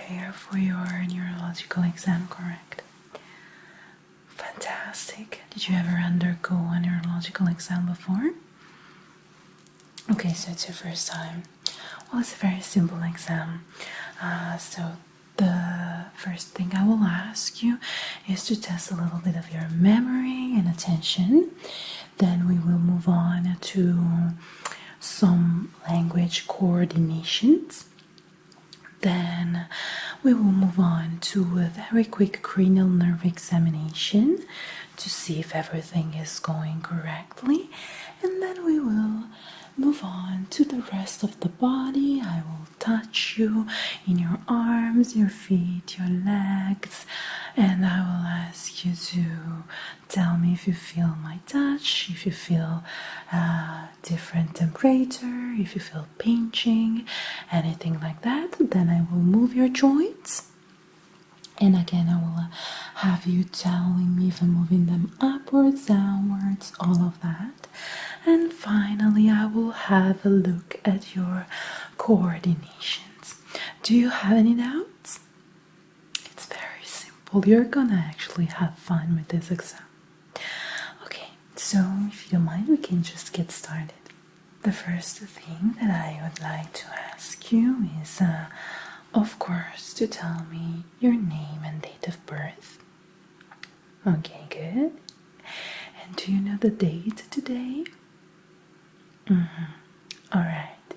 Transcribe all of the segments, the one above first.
here for your neurological exam, correct? Fantastic. Did you ever undergo a neurological exam before? Okay, so it's your first time. Well, it's a very simple exam. So the first thing I will ask you is to test a little bit of your memory and attention. Then we will move on to some language coordinations. Then we will move on to a very quick cranial nerve examination to see if everything is going correctly. And then we will move on to the rest of the body. I will touch you in your arms, your feet, your legs, and I will ask you to tell me if you feel my touch, if you feel different temperature, if you feel pinching, anything like that. Then I will move your joints. And again, I will have you telling me if I'm moving them upwards, downwards, all of that. And finally, I will have a look at your coordinations. Do you have any doubts? It's very simple. You're gonna actually have fun with this exam. Okay, so if you don't mind, we can just get started. The first thing that I would like to ask you is, of course, to tell me your name and date of birth. Okay, good. And do you know the date today? Alright.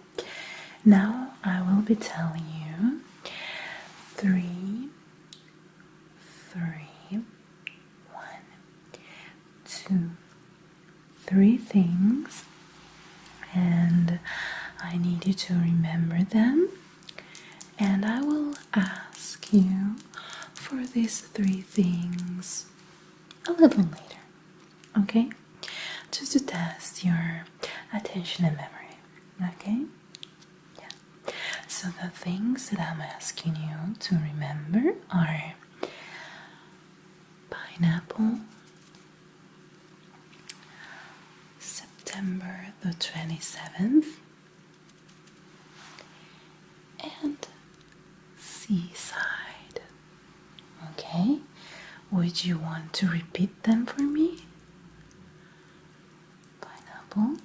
Now I will be telling you three, things, and I need you to remember them, and I will ask you for these 3 things a little later, okay? Just to test your attention and memory, okay? Yeah. So the things that I'm asking you to remember are pineapple, September the 27th, and seaside. Okay? Would you want to repeat them for me? Pineapple,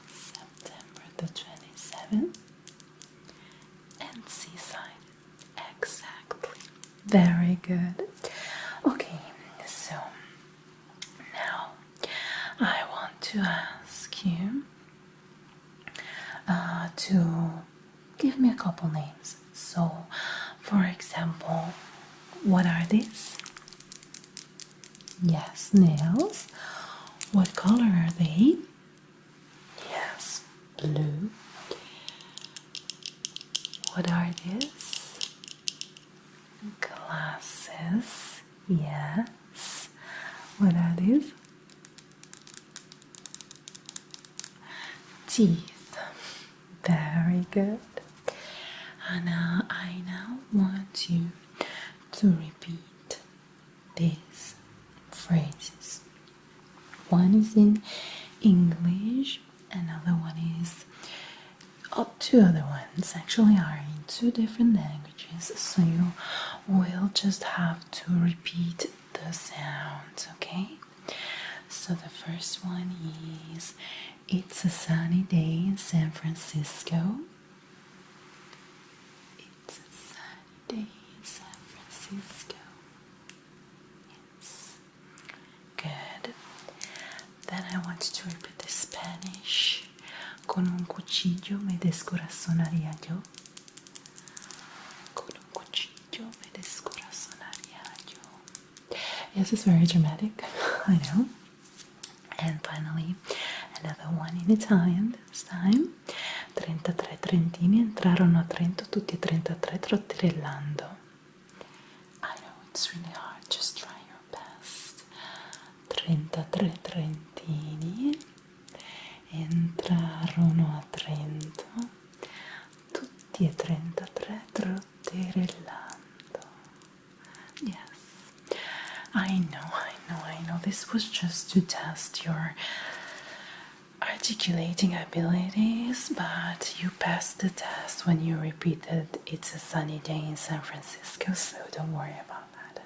September the 27th, and seaside. Exactly. Very good. Okay, so now I want to ask you to give me a couple names. So, for example, what are these? Yes, nails. What color are they? Yes, blue. What are these? Glasses. Yes. What are these? Teeth. Very good. And I now want you to repeat these phrases. One is in English, another one is, 2 other ones actually are in 2 different languages, so you will just have to repeat the sounds, okay? So the first one is, it's a sunny day in San Francisco. It's a sunny day in San Francisco. Yes. Good. Then I want you to repeat the Spanish. Con un cuchillo me descorazonaría yo. Con un cuchillo me descorazonaría yo. Yes, it's very dramatic. I know. And finally, another one in Italian this time. 33 trentini entrarono a Trento, tutti e 33 trotterellando. I know, it's really hard, just try your best. 33 trentini entrarono a Trento, tutti e 33 trotterellando. Yes, I know. This was just to test your articulating abilities, but you passed the test when you repeated "It's a sunny day in San Francisco," so don't worry about that.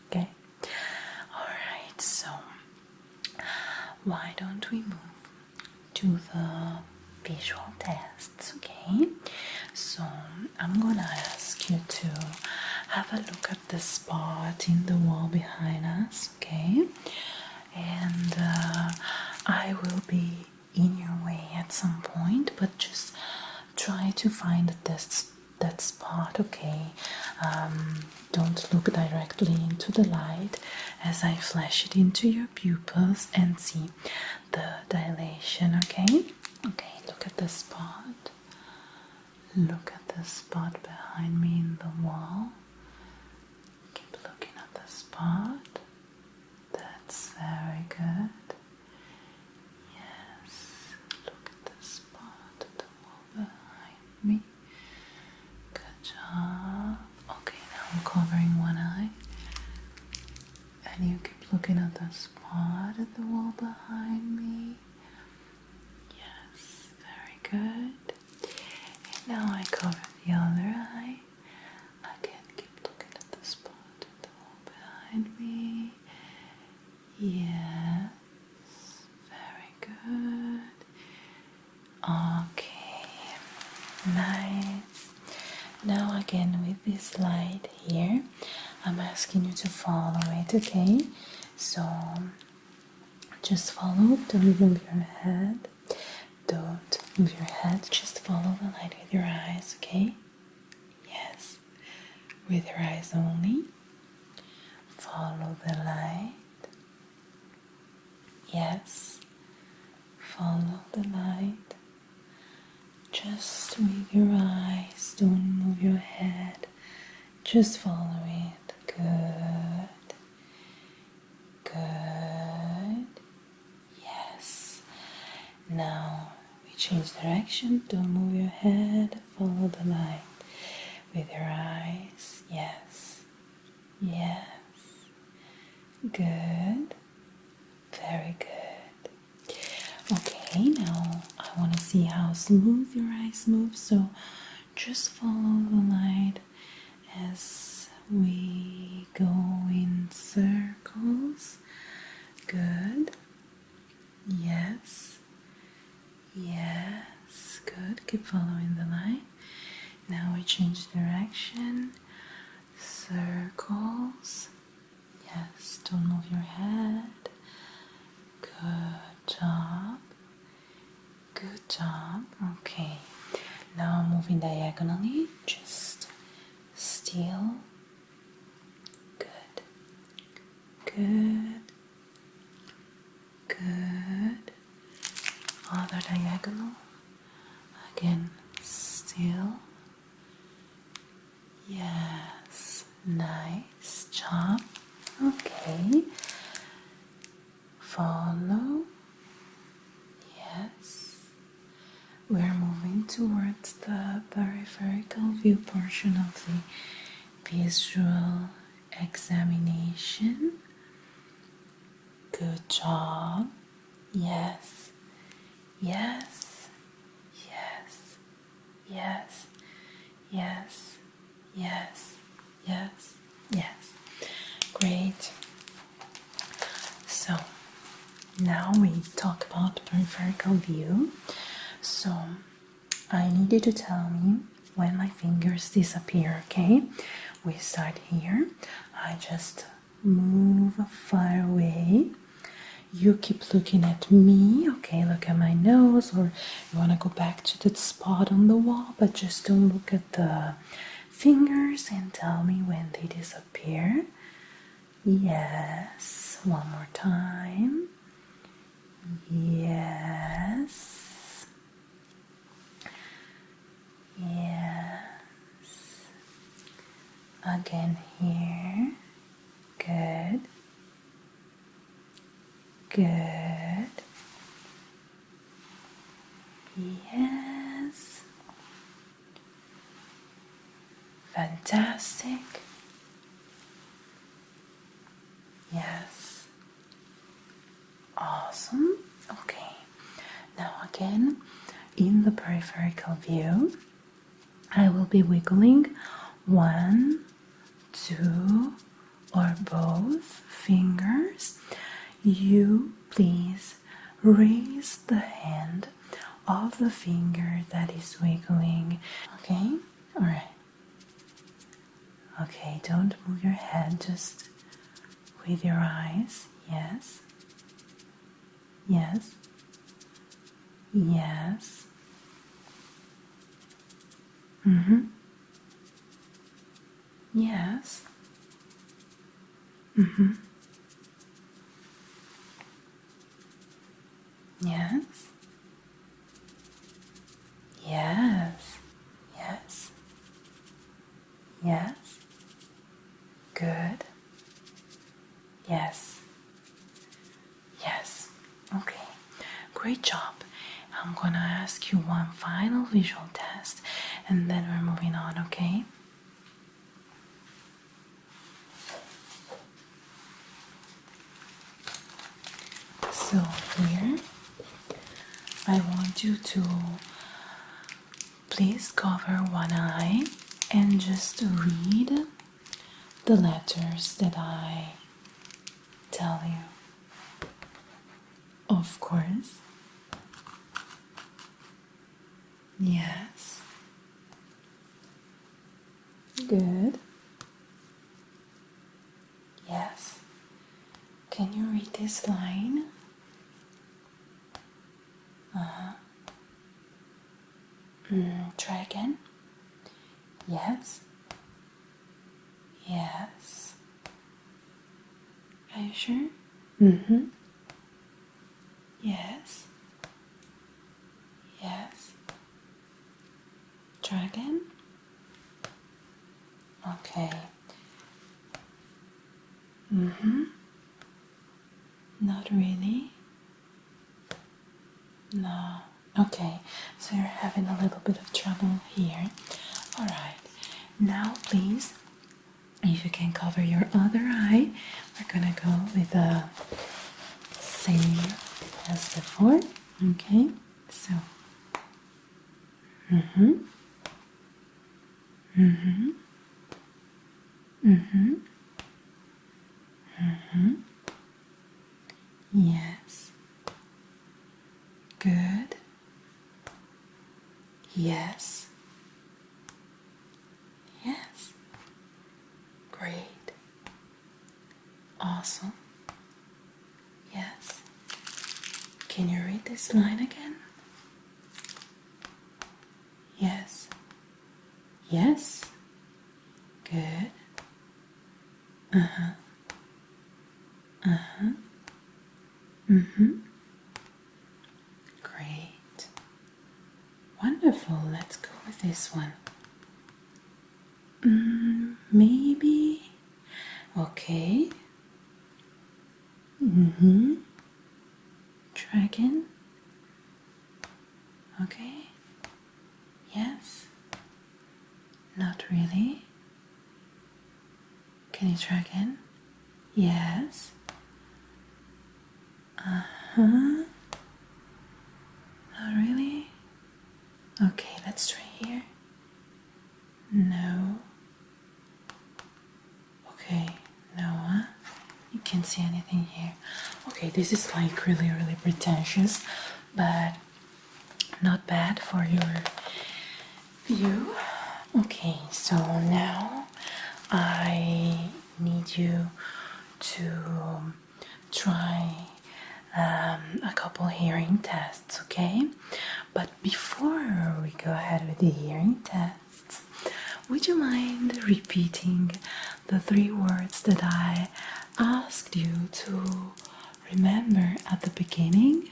Okay? Alright, so why don't we move to the visual tests, okay? So I'm gonna ask you to have a look at the spot in the wall behind us, okay? And I will be in your way at some point, but just try to find that spot, okay? Don't look directly into the light as I flash it into your pupils and see the dilation, okay? Okay, look at the spot. Look at the spot behind me in the wall. Keep looking at the spot. That's very good. Yes, look at the spot at the wall behind me. Good job. Okay, now I'm covering one eye. And you keep looking at the spot at the wall behind me. Yes, very good. And now I cover the other eye. Again, keep looking at the spot at the wall behind me. Yes, very good. Okay, nice. Now again with this light here, I'm asking you to follow it, okay? So just follow, don't move your head. Don't move your head, just follow the light with your eyes, okay? Yes, with your eyes only. Follow the light. Yes, follow the light. Just with your eyes, don't move your head. Just follow it. Good. Good. Yes. Now we change direction. Don't move your head. Follow the light with your eyes. Yes. Yes. Good. Very good. Okay, now I want to see how smooth your eyes move. So just follow the light as we go in circles. Good. Yes. Yes. Good. Keep following the light. Now we change direction. Circles. Yes. Don't move your head. Good job. Good job. Okay. Now moving diagonally. Just still. Good. Good. Good. Other diagonal. Again, still. Yes. Nice job. Okay. Follow. Yes. We're moving towards the peripheral view portion of the visual examination. Good job. Yes. Yes. Yes. Yes. Yes. Yes. Yes. Yes. Great. So now we talk about peripheral view. So I need you to tell me when my fingers disappear, okay? We start here. I just move far away. You keep looking at me, okay? Look at my nose, or you want to go back to the spot on the wall, but just don't look at the fingers and tell me when they disappear. Yes. One more time. Yes. Yes. Again here. Good. Good. Yes. Fantastic. Yes. Awesome. Okay. Now again, in the peripheral view, I will be wiggling 1, 2, or both fingers. You please raise the hand of the finger that is wiggling. Okay? Alright. Okay, don't move your head, just with your eyes. Yes. Yes. Yes. Mm-hmm. Yes. Mm-hmm. Yes. Yes. Yes. Yes. Good. Yes. Yes. Okay. Great job. I'm gonna ask you one final visual test and then we're moving on, okay? So here, I want you to please cover one eye and just read the letters that I tell you. Of course. Yes. Good. Yes. Can you read this line? Try again. Yes. Yes. Are you sure? Mm-hmm. Yes. Yes. Try again. Okay. Mm-hmm. Not really. No. Okay, so you're having a little bit of trouble here. Alright, now please, if you can cover your other eye, we're gonna go with the same as before. Okay, so. Mm-hmm. Mm-hmm. Mm-hmm. Mm-hmm. Yes. Good. Yes. Yes. Great. Awesome. Yes. Can you read this line again? Yes. Yes. Good. Uh-huh. Uh-huh. Mm-hmm. Great. Wonderful. Let's go with this one. Maybe. Okay. Mm-hmm. Try again. Okay. Yes. Not really. Can you try again? Yes. Uh-huh. Not really. Okay, let's try here. No. Okay, no, huh? You can't see anything here. Okay, this is like really pretentious, but not bad for your view. Okay, so now I need you to try a couple hearing tests, okay? But before we go ahead with the hearing tests, would you mind repeating the 3 words that I asked you to remember at the beginning?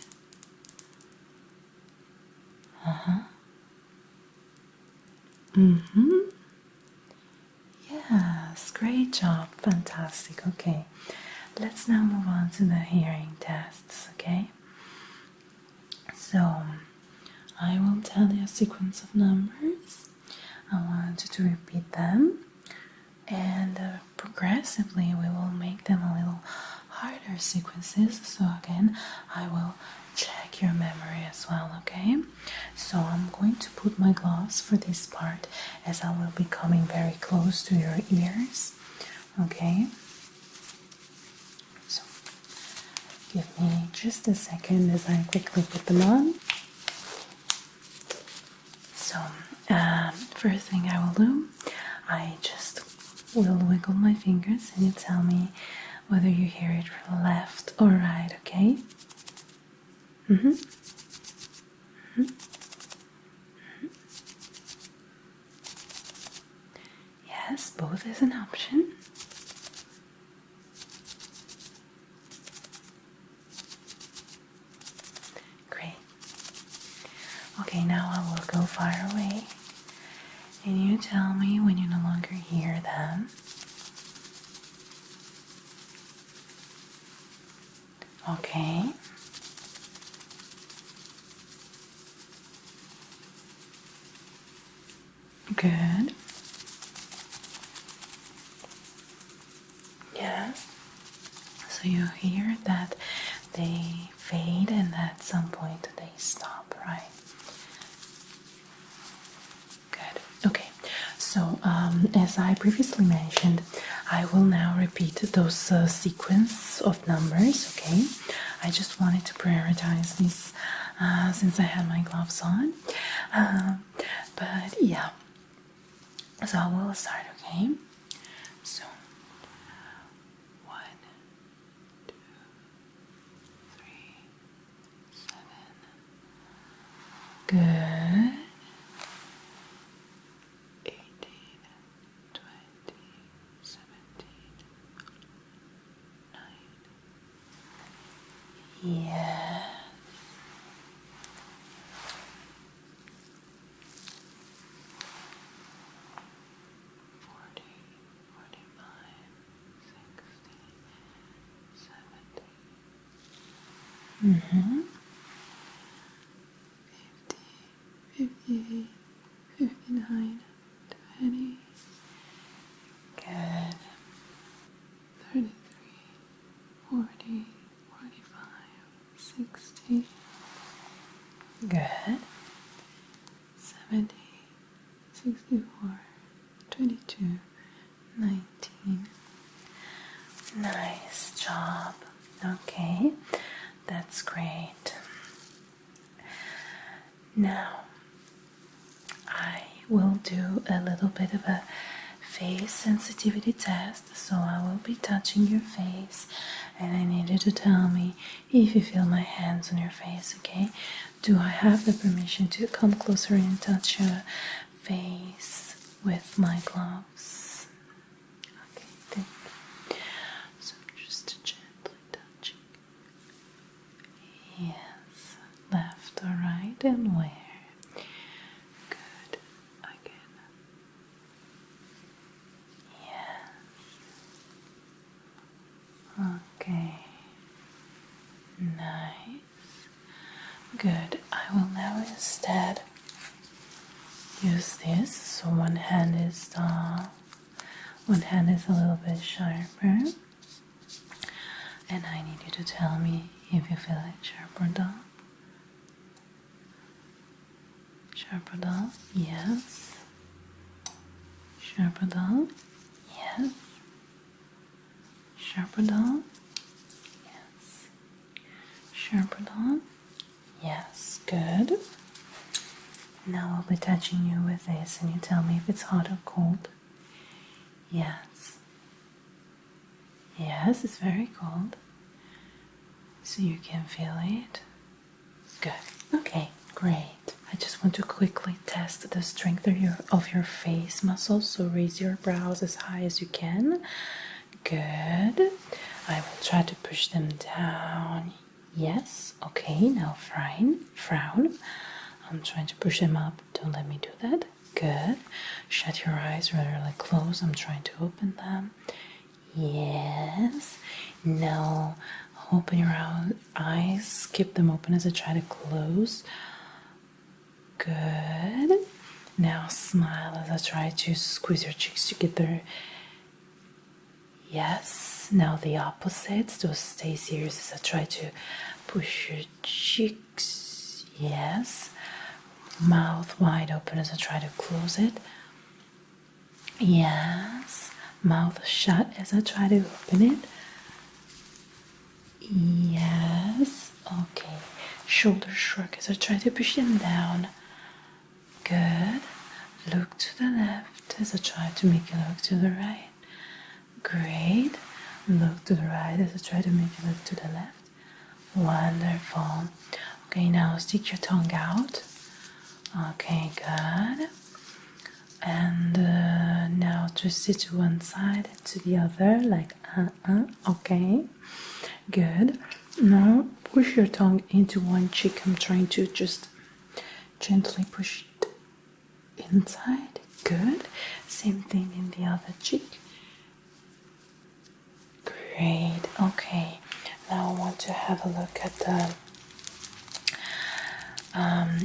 Mm-hmm. Yes, great job, fantastic. Okay, let's now move on to the hearing tests, okay? So, I will tell you a sequence of numbers. I want you to repeat them, and progressively we will make them a little harder sequences. So again, I will check your memory as well, okay? So I'm going to put my gloves for this part as I will be coming very close to your ears, okay? So give me just a second as I quickly put them on. So first thing I will do, I just will wiggle my fingers and you tell me whether you hear it from left or right, okay? Yes, both is an option. Great. Okay, now I will go far away and you tell me when you no longer hear them. Okay. Good. Yes. So you hear that they fade and at some point they stop, right? Good. Okay. So as I previously mentioned, I will now repeat those sequence of numbers, okay? I just wanted to prioritize this since I had my gloves on. But yeah. So I will start, okay? So 1, 2, 3, 7. Good. 18, 20, 17, 9. Yeah. 40, 45, 60, 70. 50, 58, 59, 20. Good. 33, 40, 45, 60. Good. 70, 64, 22, 19. Nice job. Okay, that's great. Now, I will do a little bit of a face sensitivity test, so I will be touching your face and I need you to tell me if you feel my hands on your face, okay? Do I have the permission to come closer and touch your face with my gloves? Okay, thank you. So just gently touching. Yes, left or right and where? Good, again. Yes. Okay. Nice. Good. I will now instead use this. So one hand is a little bit sharper. And I need you to tell me if you feel it sharp or dull. Sharp or dull? Yes. Sharp or dull? Yes. Sharp or dull? Yes. Sharp or dull? Yes. Good. Now I'll be touching you with this and you tell me if it's hot or cold. Yes. Yes, it's very cold. So you can feel it. Good. Okay, great. I just want to quickly test the strength of your face muscles. So raise your brows as high as you can. Good. I will try to push them down. Yes. Okay, now frown. I'm trying to push them up. Don't let me do that. Good. Shut your eyes really close. I'm trying to open them. Yes. Now open your eyes. Keep them open as I try to close. Good. Now smile as I try to squeeze your cheeks to get there. Yes. Now the opposite. So stay serious as I try to Push your cheeks. Yes. Mouth wide open as I try to close it. Yes. Mouth shut as I try to open it. Yes. Okay. Shoulder shrug as I try to push them down. Good. Look to the left as I try to make you look to the right. Great. Look to the right as I try to make you look to the left. Wonderful. Okay, now stick your tongue out. Okay, good. And now twist it to one side and to the other, like okay. Good. Now push your tongue into one cheek. I'm trying to just gently push it inside. Good. Same thing in the other cheek. Great. Okay. Now I want to have a look at the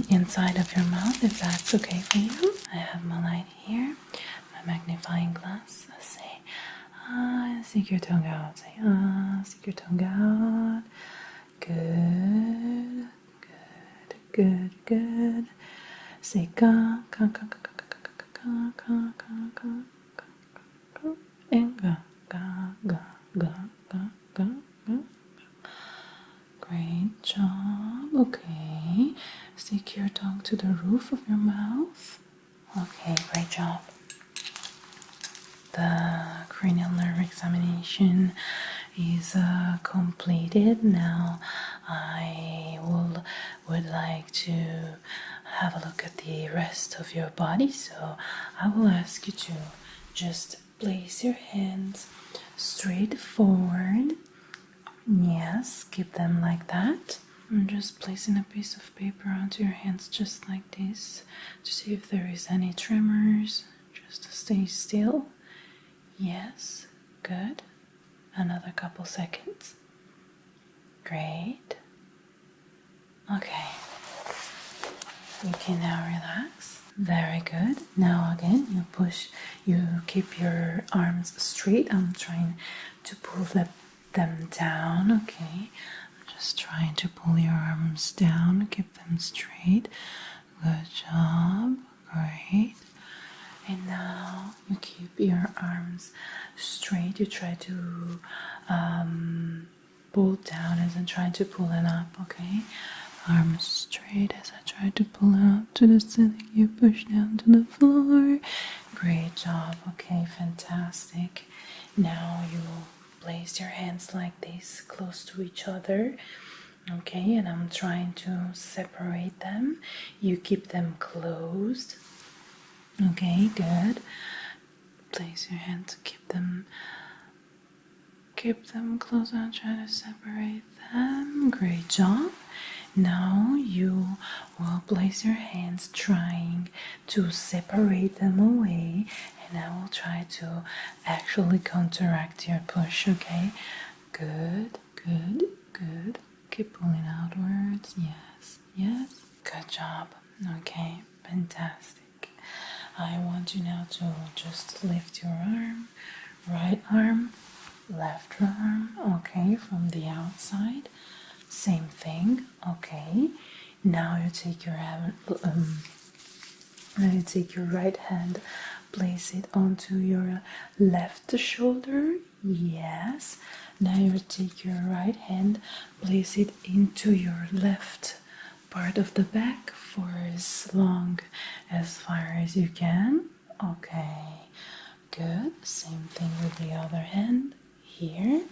inside of your mouth, if that's okay for you. I have my light here, my magnifying glass. I say, stick your tongue out. Say, stick your tongue out. Good, good, good, good. Say, ga, ga, ga, ga, ga, ga, ga, ga, ga, ga, ga, and ga, ga, ga, ga, ga, ga, ga. Great job. Okay. Stick your tongue to the roof of your mouth. Okay, great job. The cranial nerve examination is completed. Now I would like to have a look at the rest of your body. So I will ask you to just place your hands straight forward. Yes, keep them like that. I'm just placing a piece of paper onto your hands just like this to see if there is any tremors. Just to stay still. Yes, good. Another couple seconds. Great. Okay. You can now relax. Very good. Now again, you keep your arms straight. I'm trying to pull them down. Okay. Just trying to pull your arms down, keep them straight. Good job. Great. And now you keep your arms straight. You try to pull down as I try to pull it up, okay? Arms straight as I try to pull it up to the ceiling. You push down to the floor. Great job. Okay, fantastic. Now you place your hands like this, close to each other. Okay, and I'm trying to separate them. You keep them closed. Okay, good. Place your hands, keep them close and try to separate them. Great job. Now you will place your hands trying to separate them away, and I will try to actually counteract your push, okay? Good, good, good. Keep pulling outwards. Yes, yes. Good job. Okay, fantastic. I want you now to just lift your arm, right arm, left arm, okay, from the outside. Same thing, okay. Now you take your right hand, place it onto your left shoulder. Yes. Now you take your right hand, place it into your left part of the back for as long as far as you can. Okay. Good. Same thing with the other hand. Here.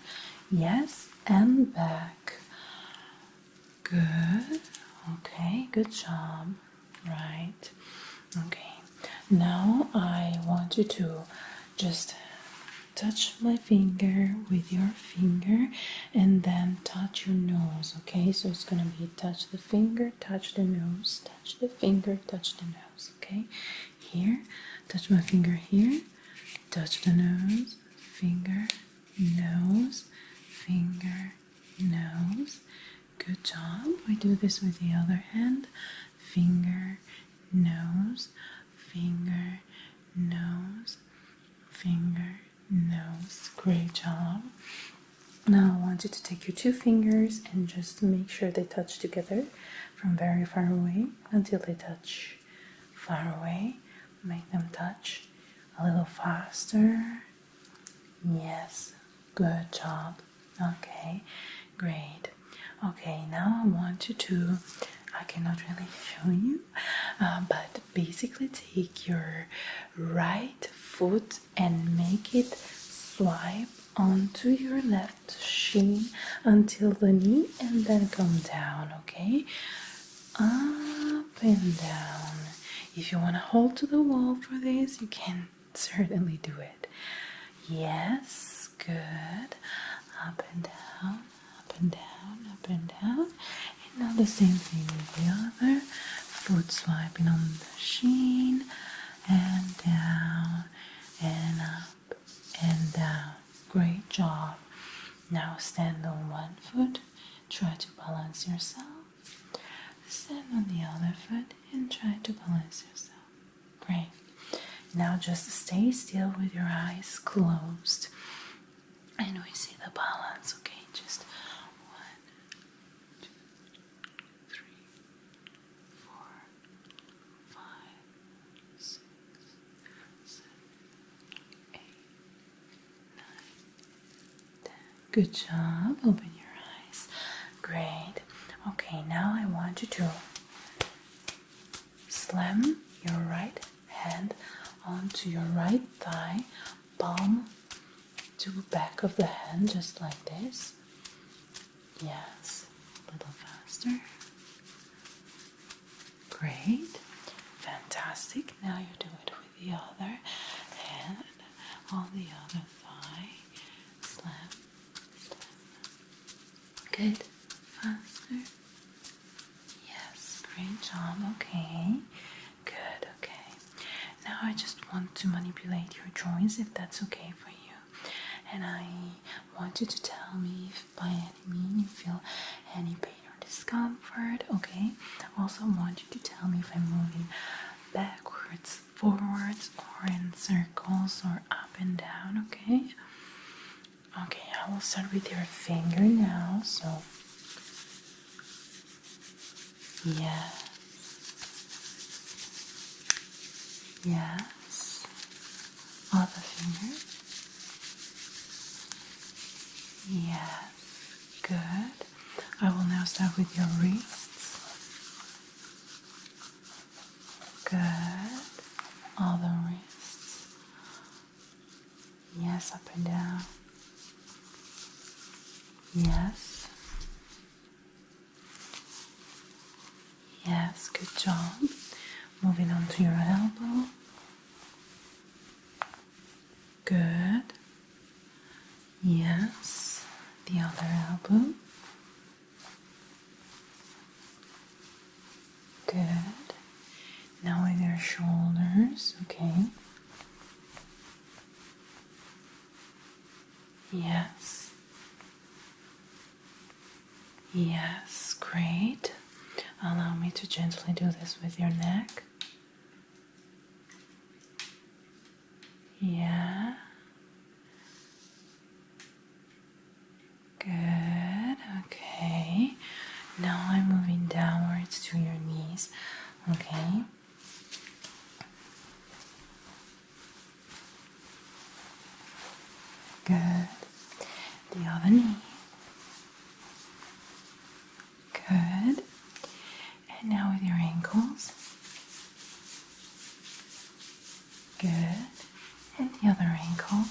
Yes. And back. Good. Okay. Good job. Right. Okay. Now I want you to just touch my finger with your finger and then touch your nose. Okay, so it's gonna be touch the finger, touch the nose, touch the finger, touch the nose. Okay, here, touch my finger here, touch the nose, finger, nose, finger, nose. Good job. We do this with the other hand. Finger, nose, finger, nose, finger, nose. Great job. Now I want you to take your 2 fingers and just make sure they touch together from very far away until they touch far away. Make them touch a little faster. Yes, good job. Okay, great. Okay, now I want you to, I cannot really show you, but basically take your right foot and make it swipe onto your left shin until the knee and then come down, okay? Up and down. If you want to hold to the wall for this, you can certainly do it. Yes, good. Up and down, up and down, up and down. And now the same thing with the other. Foot swiping on the shin and down and up and down. Great job. Now stand on one foot. Try to balance yourself. Stand on the other foot and try to balance yourself. Great. Now just stay still with your eyes closed. And we see the balance, okay? Just 1, 2, 3, 4, 5, 6, 7, 8, 9, 10. Good job. Open your eyes. Great. Okay, now I want you to slam your right hand onto your right thigh, palm to the back of the hand, just like this. Yes, a little faster. Great, fantastic. Now you do it with the other hand on the other thigh. Slam, slam. Good, faster. Yes, great job. Okay, good. Okay, now I just want to manipulate your joints, if that's okay for you. And I want you to tell me if by any means you feel any pain or discomfort, okay? I also want you to tell me if I'm moving backwards, forwards, or in circles, or up and down, okay? Okay, I will start with your finger now, so yes, yes, other finger. Yes, good. I will now start with your wrists. Good. Other wrists. Yes, up and down. Yes. Yes, good job. Moving on to your elbow. Good. Yes. The other elbow. Good. Now with your shoulders, okay? Yes. Yes, great. Allow me to gently do this with your neck. Yeah. Good, okay. Now I'm moving downwards to your knees, okay? Good. The other knee. Good. And now with your ankles. Good. And the other ankle.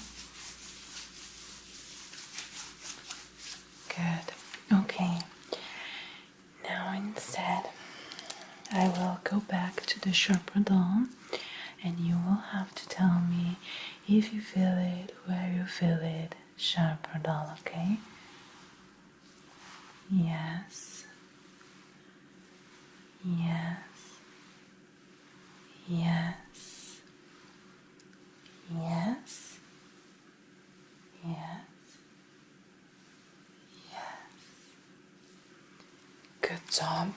Good. Okay. Now instead, I will go back to the sharper dull, and you will have to tell me if you feel it, where you feel it, sharper dull, okay? Yes. Yes. Yes. Yes. Yes. Good job.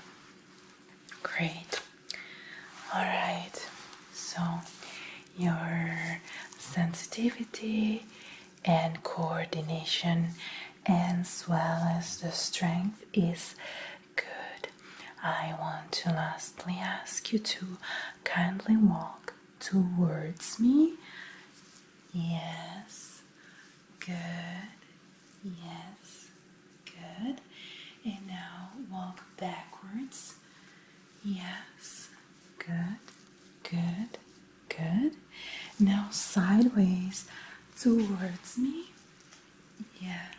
Great. All right. So your sensitivity and coordination as well as the strength is good. I want to lastly ask you to kindly walk towards me. Yes, good. Yes, good. And now walk backwards. Yes, good, good, good. Now sideways towards me. Yes,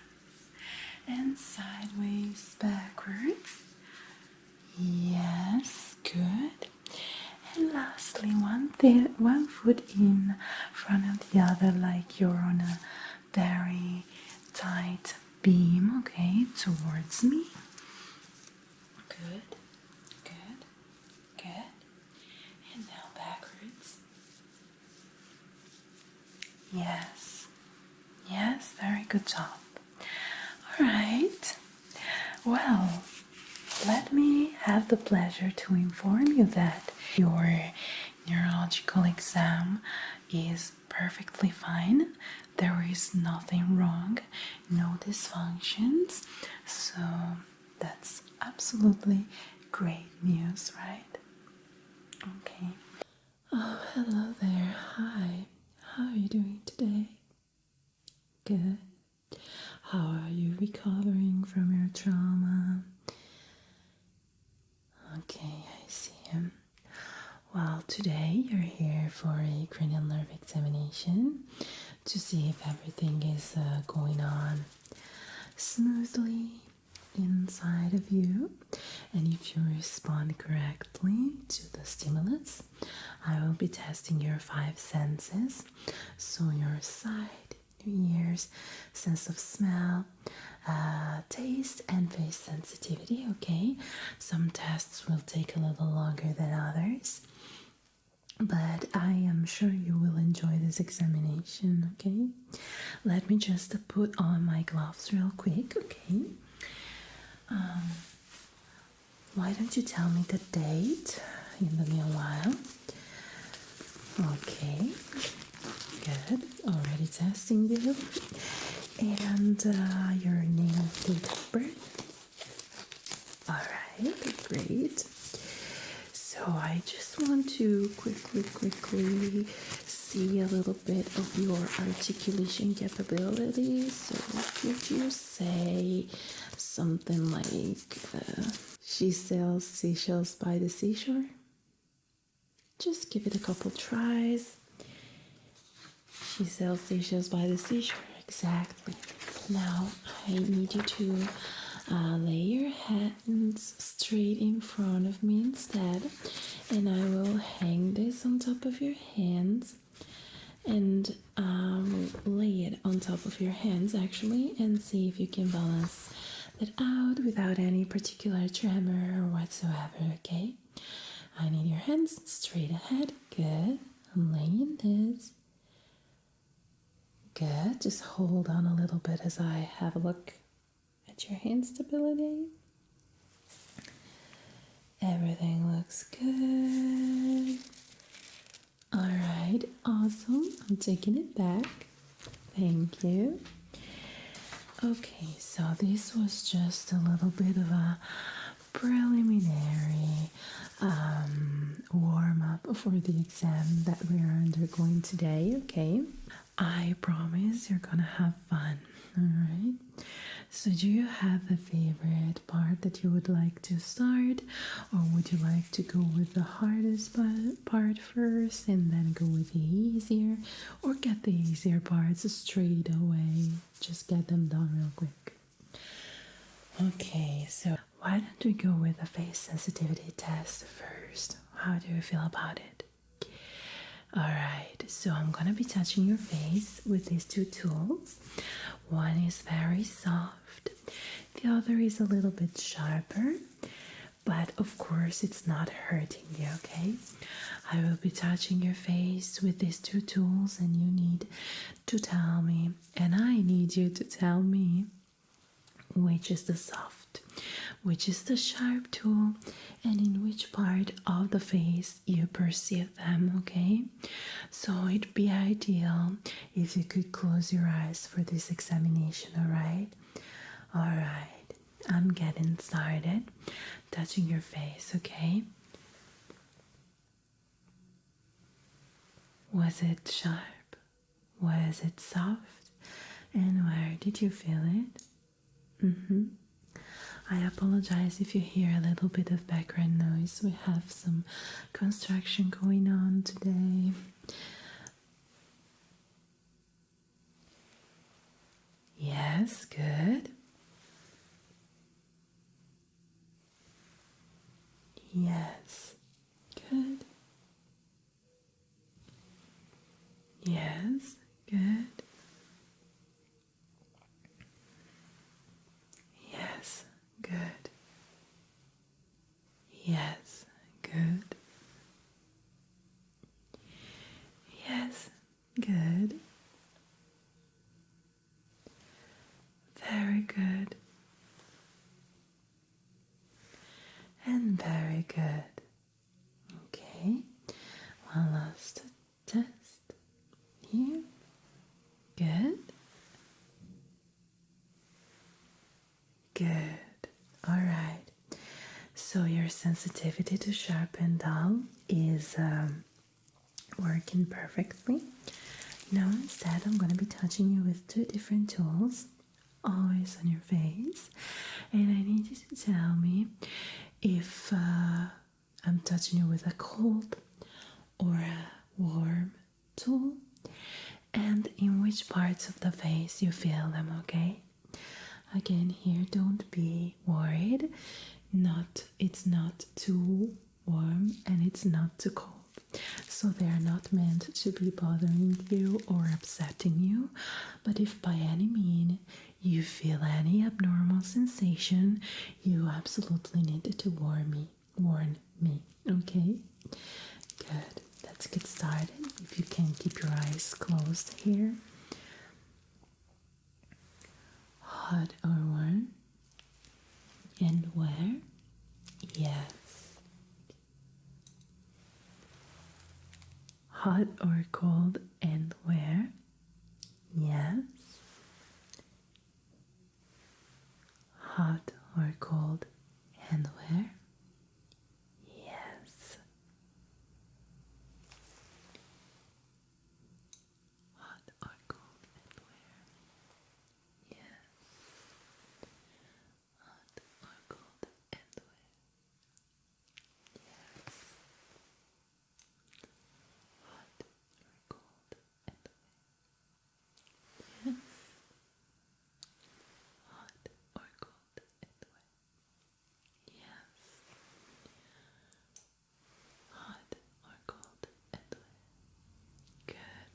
and sideways backwards. Yes, good. And lastly, one foot in front of the other, like you're on a very tight beam, okay, towards me. Good, good, good. And now backwards. Yes, yes, very good job. All right, well, let me have the pleasure to inform you that your neurological exam is perfectly fine. There is nothing wrong, no dysfunctions. So that's absolutely great news, right? Okay. Oh, hello there. Hi. How are you doing today? Good. How are you recovering from your trauma? Okay, I see. Well, today you're here for a cranial nerve examination to see if everything is going on smoothly inside of you, and if you respond correctly to the stimulus. I will be testing your 5 senses, so your sight, your ears, sense of smell, taste and face sensitivity. Okay, some tests will take a little longer than others, but I am sure you will enjoy this examination. Okay, let me just put on my gloves real quick. Okay, why don't you tell me the date in the meanwhile? Okay, good. Already testing you. And your name, date of birth. Alright, great. So I just want to quickly see a little bit of your articulation capabilities. So could you say something like, she sells seashells by the seashore? Just give it a couple tries. She sells seashells by the seashore. Exactly. Now I need you to lay your hands straight in front of me instead, and I will hang this on top of your hands and lay it on top of your hands actually, and see if you can balance that out without any particular tremor or whatsoever. Okay, I need your hands straight ahead. Good. I'm laying this. Good. Just hold on a little bit as I have a look at your hand stability. Everything looks good. Alright, awesome. I'm taking it back. Thank you. Okay, so this was just a little bit of a preliminary warm-up for the exam that we are undergoing today. Okay, I promise you're gonna have fun. All right, so do you have a favorite part that you would like to start, or would you like to go with the hardest part first and then go with the easier, or get the easier parts straight away? Just get them done real quick. Okay, so why don't we go with the face sensitivity test first? How do you feel about it? Alright, so I'm gonna be touching your face with these two tools. One is very soft, the other is a little bit sharper, but of course it's not hurting you, okay? I will be touching your face with these two tools, and you need to tell me, and I need you to tell me, which is the soft, which is the sharp tool and in which part of the face you perceive them, okay? So it'd be ideal if you could close your eyes for this examination, alright? Alright, I'm getting started. Touching your face, okay? Was it sharp? Was it soft? And where did you feel it? I apologize if you hear a little bit of background noise. We have some construction going on today. Yes, good. Yes, good. Yes, good. Yes, good. Yes, good. Yes, good. Very good. And very good. Okay, one last test here. Good. Good. All right. So your sensitivity to sharp and dull is working perfectly. Now instead I'm going to be touching you with two different tools, always on your face, and I need you to tell me if I'm touching you with a cold or a warm tool, and in which parts of the face you feel them, okay? Again, here, don't be worried. It's not too warm and it's not too cold. So they are not meant to be bothering you or upsetting you. But if by any means you feel any abnormal sensation, you absolutely need to warn me. Okay? Good. Let's get started. If you can keep your eyes closed here. Hot or warm? And where? Yes. Hot or cold and where? Yes. Hot or cold and where? Yes. Hot or cold and where? Yes. Hot or cold and where? Yes. Hot or cold and where? Yes. Hot or cold and where? Yes. Hot or cold and where? Good.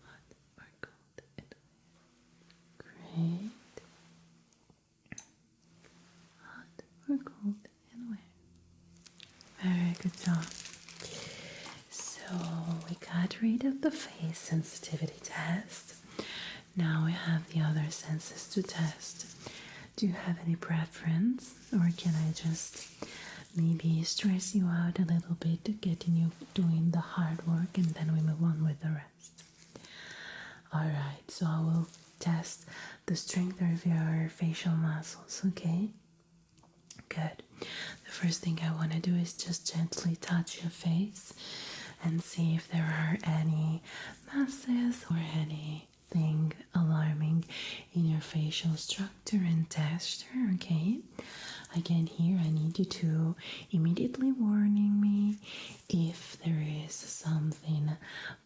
Hot or cold and where? Great. Hot or cold and where? Very good job. So we got rid of the face sensitivity test. Now we have the other senses to test. Do you have any preference, or can I just maybe stress you out a little bit, getting you doing the hard work, and then we move on with the rest? Alright, so I will test the strength of your facial muscles, okay? Good. The first thing I want to do is just gently touch your face and see if there are any masses or anything alarming in your facial structure and texture, okay? Again, here I need you to immediately warning me if there is something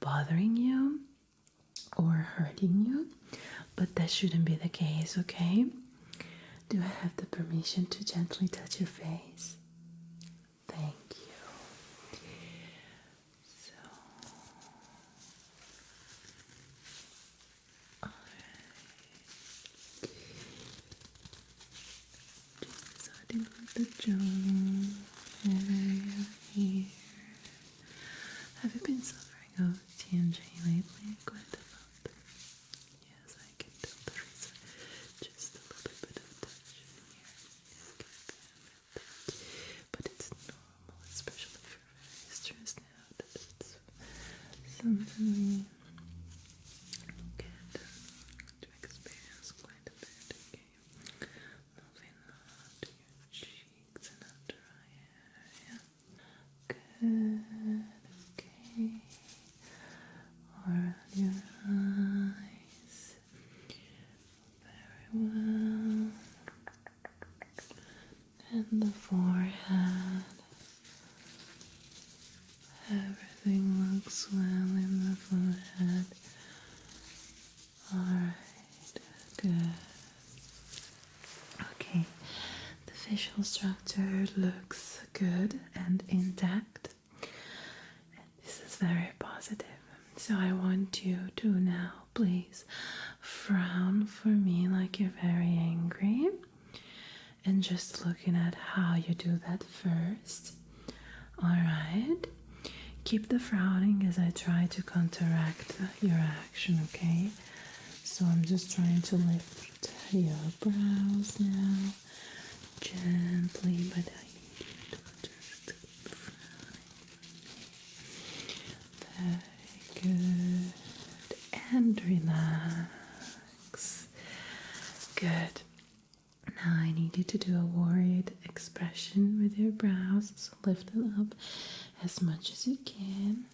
bothering you or hurting you, but that shouldn't be the case, okay? Do I have the permission to gently touch your face? Thank you. So, alright. Just starting with the jaw area here. Have you been suffering of TMJ lately? Quite a lot. Yes, I can tell there is just a little bit of touch. something we get to experience quite a bit, okay? Moving on to your cheeks and under eye area. Good, okay. Around your eyes. Very well. And the forehead. Everything looks well in the forehead. Alright, good. Okay, the facial structure looks good and intact. And this is very positive. So I want you to now please frown for me like you're very angry. And just looking at how you do that first. Alright. Keep the frowning as I try to counteract your action, okay? So I'm just trying to lift your brows now. Gently, but I need you to just keep frowning. Very good. And relax. Good. Now I need you to do a worried expression with your brows, so lift them up as much as you can.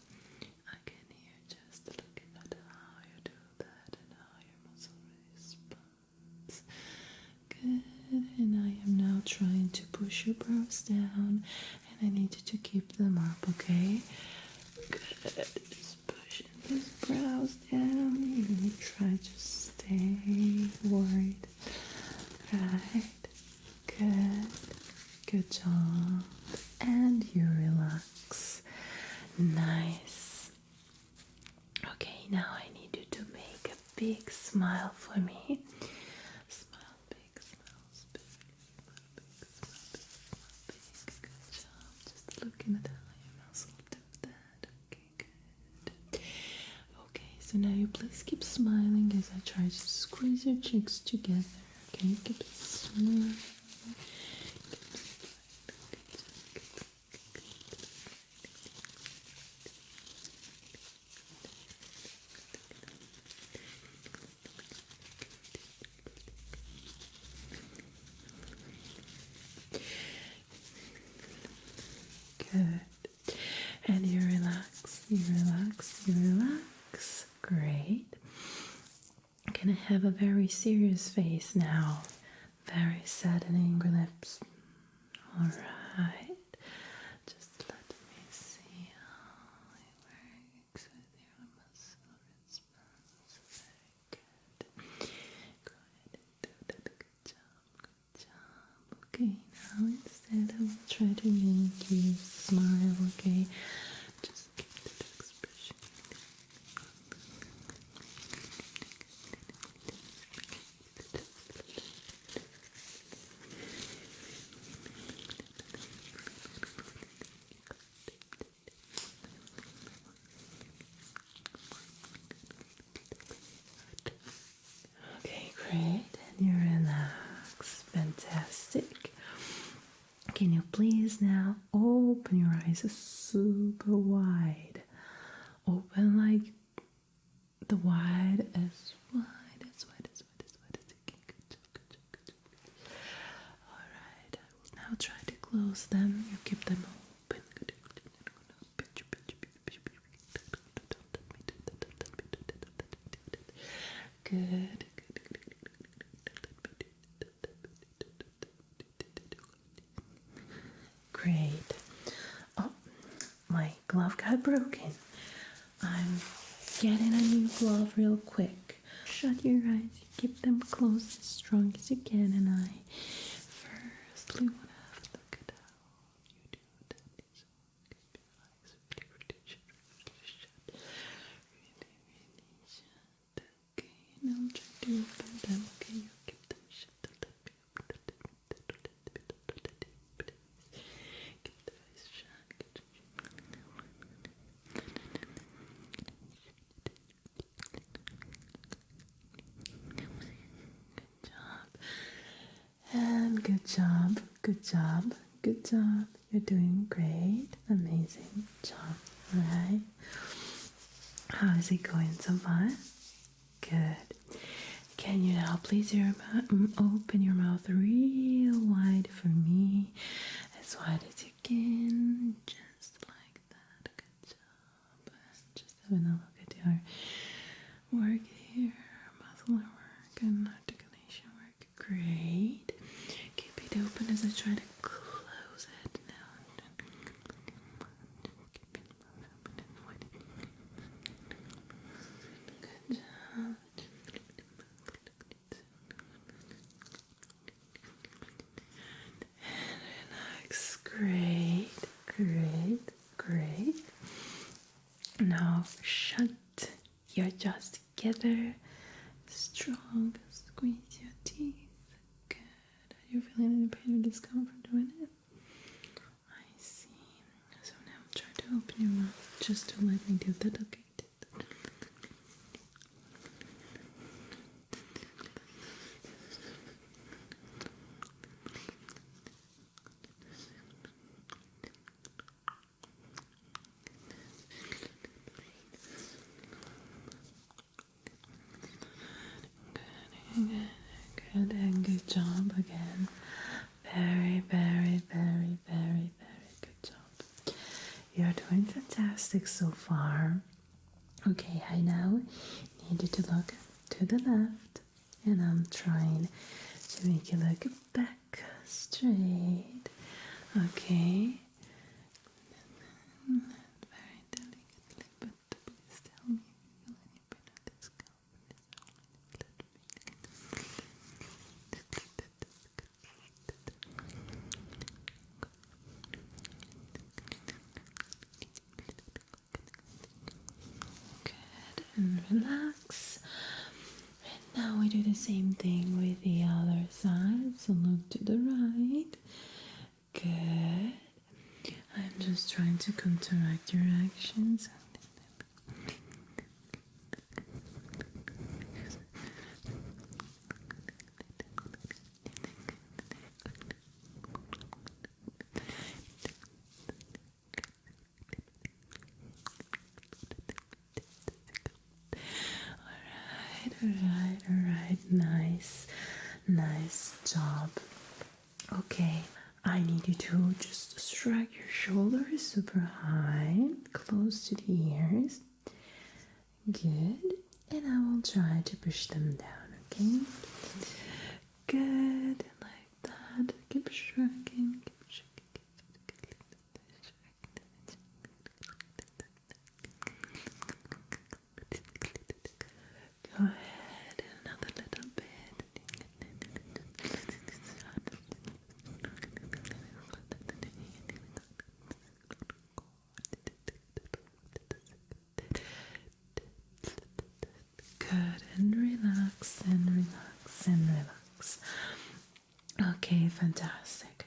I can hear just looking at how you do that and how your muscle responds. Good, and I am now trying to push your brows down, and I need you to keep them up, okay? Good, just pushing these brows down. You're gonna try to stay worried. Right, good, good job, and you relax, nice. Okay, now I need you to make a big smile for me. Smile, big smiles, big, good job. Just looking at how your muscle do that. Okay, good. Okay, so now you please keep smiling as I try to squeeze your cheeks together. Okay, keep smiling. Good. And you relax, you relax, you relax. Great. Can I have a very serious face now? Very saddening lips. Alright. Just let me see how it works with your muscle response. Very good. Go ahead and do that. Good job, good job. Okay, now instead I will try to make you smile, okay? Just keep that expression. Okay, great. And you relax. Fantastic. Can you please now open your eyes super wide? Open like the wide as wide as you can. Good job, good job, good job. Alright, I will now try to close them. You keep them open. Good. Great. Oh, my glove got broken. I'm getting a new glove real quick. Shut your eyes. Keep them closed as strong as you can. And I firstly want to have a look at how you do that. So keep your eyes really shut. Really shut. Okay, and I'll try to open them. Okay, you keep them shut. Keep the eyes shut. And good job, good job, good job. You're doing great. Amazing job. Alright. How is it going so far? Good. Can you now please open your mouth real wide for me? As wide as you can. Just like that. Good job. Just having a look at your work here. Muscle work and articulation work. Great. Keep it open as I try to close it now. Good job. And relax. Great, great, great. Now shut your jaws together. Strong. Squeeze your teeth. Good. Are you feeling any pain or discomfort doing it? I see. So now try to open your mouth just to let me do that. Okay. Good and good job again. Very, very, very, very, very good job. You're doing fantastic so far. Okay, I now need you to look to the left, and I'm trying to make you look back straight. Okay. Very delicately, but please tell me if you feel any pain or discomfort. Good, and relax. And now we do the same thing with the other side. So look to the right. Good. I'm just trying to counteract your actions. Alright, nice job. Okay, I need you to just shrug your shoulders super high, close to the ears. Good, and I will try to push them down, okay? Good, like that. Keep shrugging, keep shrugging. Go ahead, another little bit. Good, and relax, and relax, and relax. Okay, fantastic.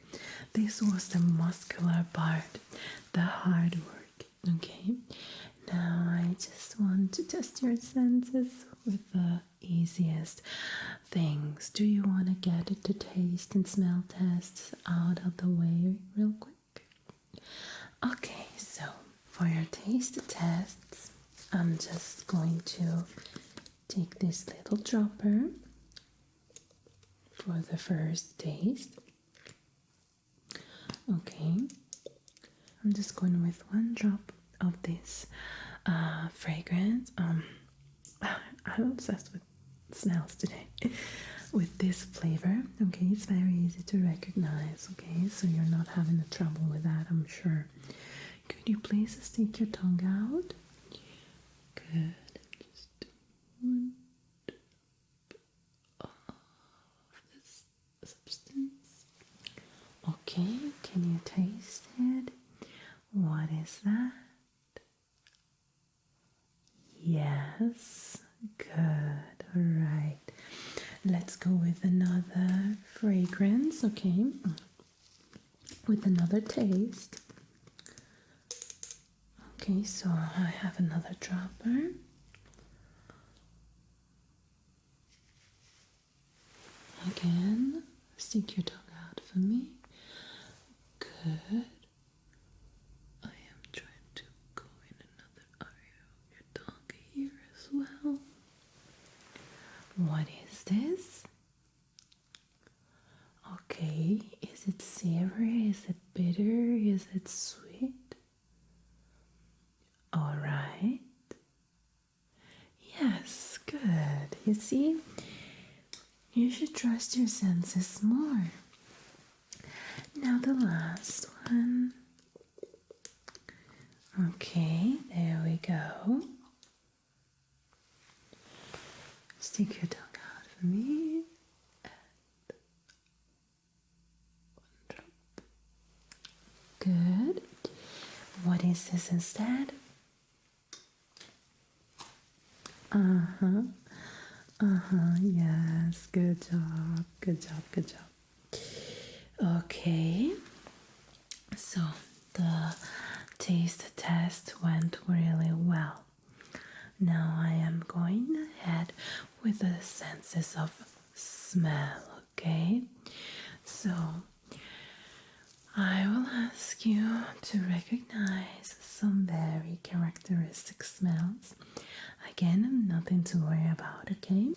This was the muscular part, the hard work. Okay, now I just want to test your senses with the easiest things. Do you want to get the taste and smell tests out of the way real quick? Okay, so for your taste tests, I'm just going to take this little dropper for the first taste. Okay, I'm just going with one drop of this fragrance. I'm obsessed with smells today. With this flavor. Okay, it's very easy to recognize. Okay, so you're not having a trouble with that, I'm sure. Could you please stick your tongue out? Good. Just one drop of this substance. Okay, can you taste it? What is that? Yes, good. All right. Let's go with another fragrance, okay? With another taste. Okay, so I have another dropper. Again, stick your tongue out for me. Good. I am trying to go in another area of your tongue what is this? Okay, is it savory? Is it bitter? Is it sweet? All right. Yes, good. You see, you should trust your senses more. Now the last one. Okay, there we go. Stick your tongue out for me. And one drop. Good. What is this instead? Yes, good job, good job, good job. Okay, so the taste test went really well. Now I am going ahead with the senses of smell, okay? So I will ask you to recognize some very characteristic smells. Again, nothing to worry about, okay?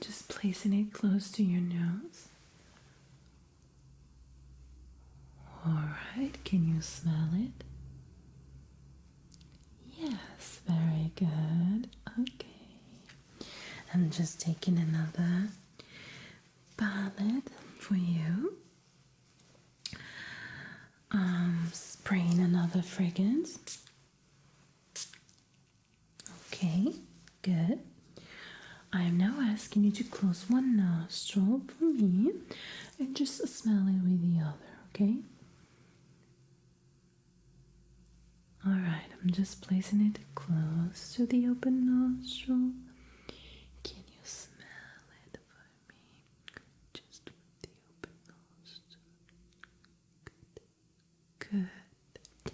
Just placing it close to your nose. Alright, can you smell it? Yes, very good. Okay. I'm just taking another palette for you. Spraying another fragrance. Okay, good. I am now asking you to close one nostril for me and just smell it with the other, okay? Alright, I'm just placing it close to the open nostril. Can you smell it for me? Just with the open nostril. Good. Good.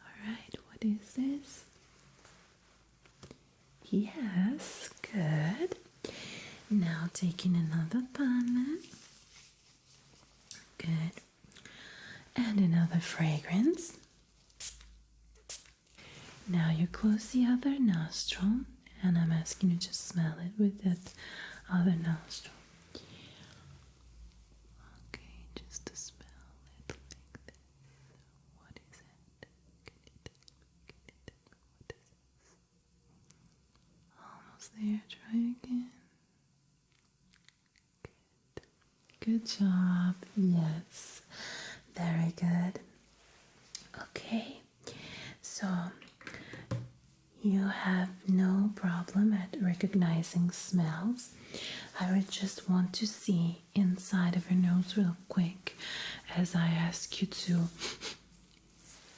Alright, what is this? Yes, good. Now taking another palette. Good. And another fragrance. Now you close the other nostril and I'm asking you to smell it with that other nostril. Okay, just to smell it like this. What is it? Can you tell me what is this? Almost there, try again. Good job. Yes, very good. Okay, so you have no problem at recognizing smells. I would just want to see inside of your nose real quick as I ask you to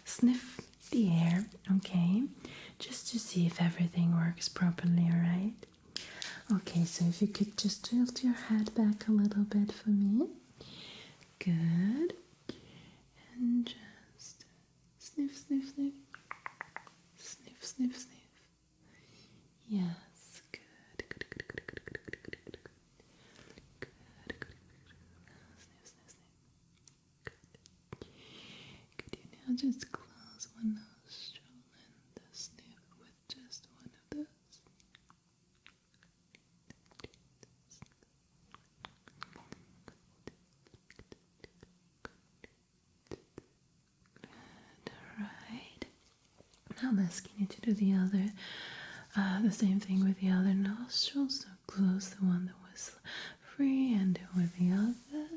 sniff the air, okay? Just to see if everything works properly, alright? Okay, so if you could just tilt your head back a little bit for me. Good. And just sniff, sniff, sniff. Sniff, sniff, sniff. Yes, good. Good, good, good, good, good, good, good, good. Good, good, good. Sniff, sniff, sniff. Good. Could you now just close one nostril and sniff with just one of those? Alright. Now I'm asking you to do the same thing with the other nostril. So close the one that was free and do with the other.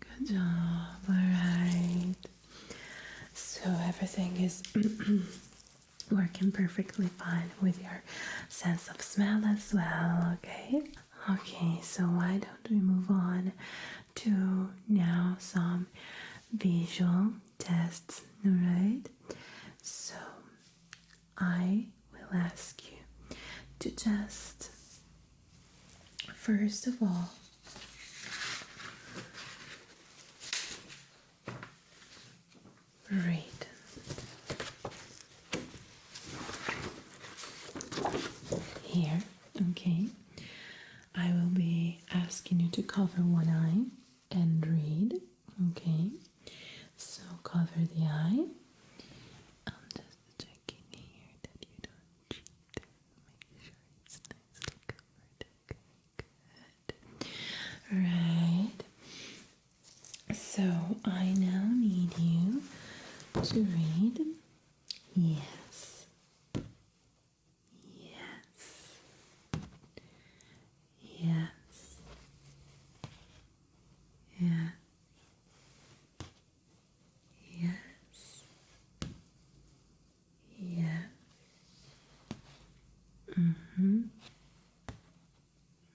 Good job. Alright. So everything is working perfectly fine with your sense of smell as well, okay? Okay, so why don't we move on to now some visual tests, alright? So I will ask you to just, first of all, read. Here, okay, I will be asking you to cover one eye and read. Okay, so cover the eye. I'm just checking here that you don't cheat. Make sure it's nicely covered. Okay, good. Right. So I now need you to read. Yes. Yes. Yes. Yeah. Yes. Yeah. Mm-hmm.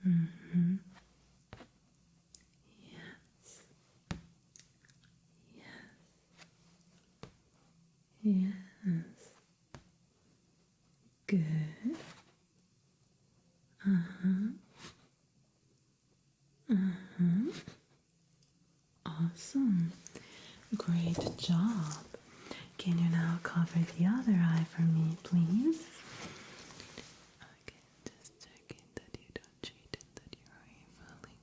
Mm-hmm. Yes. Yes. Yes. Good. Uh-huh. Uh-huh. Awesome. Great job. Can you now cover the other eye for me, please? Okay, just checking that you don't cheat and that your eye fully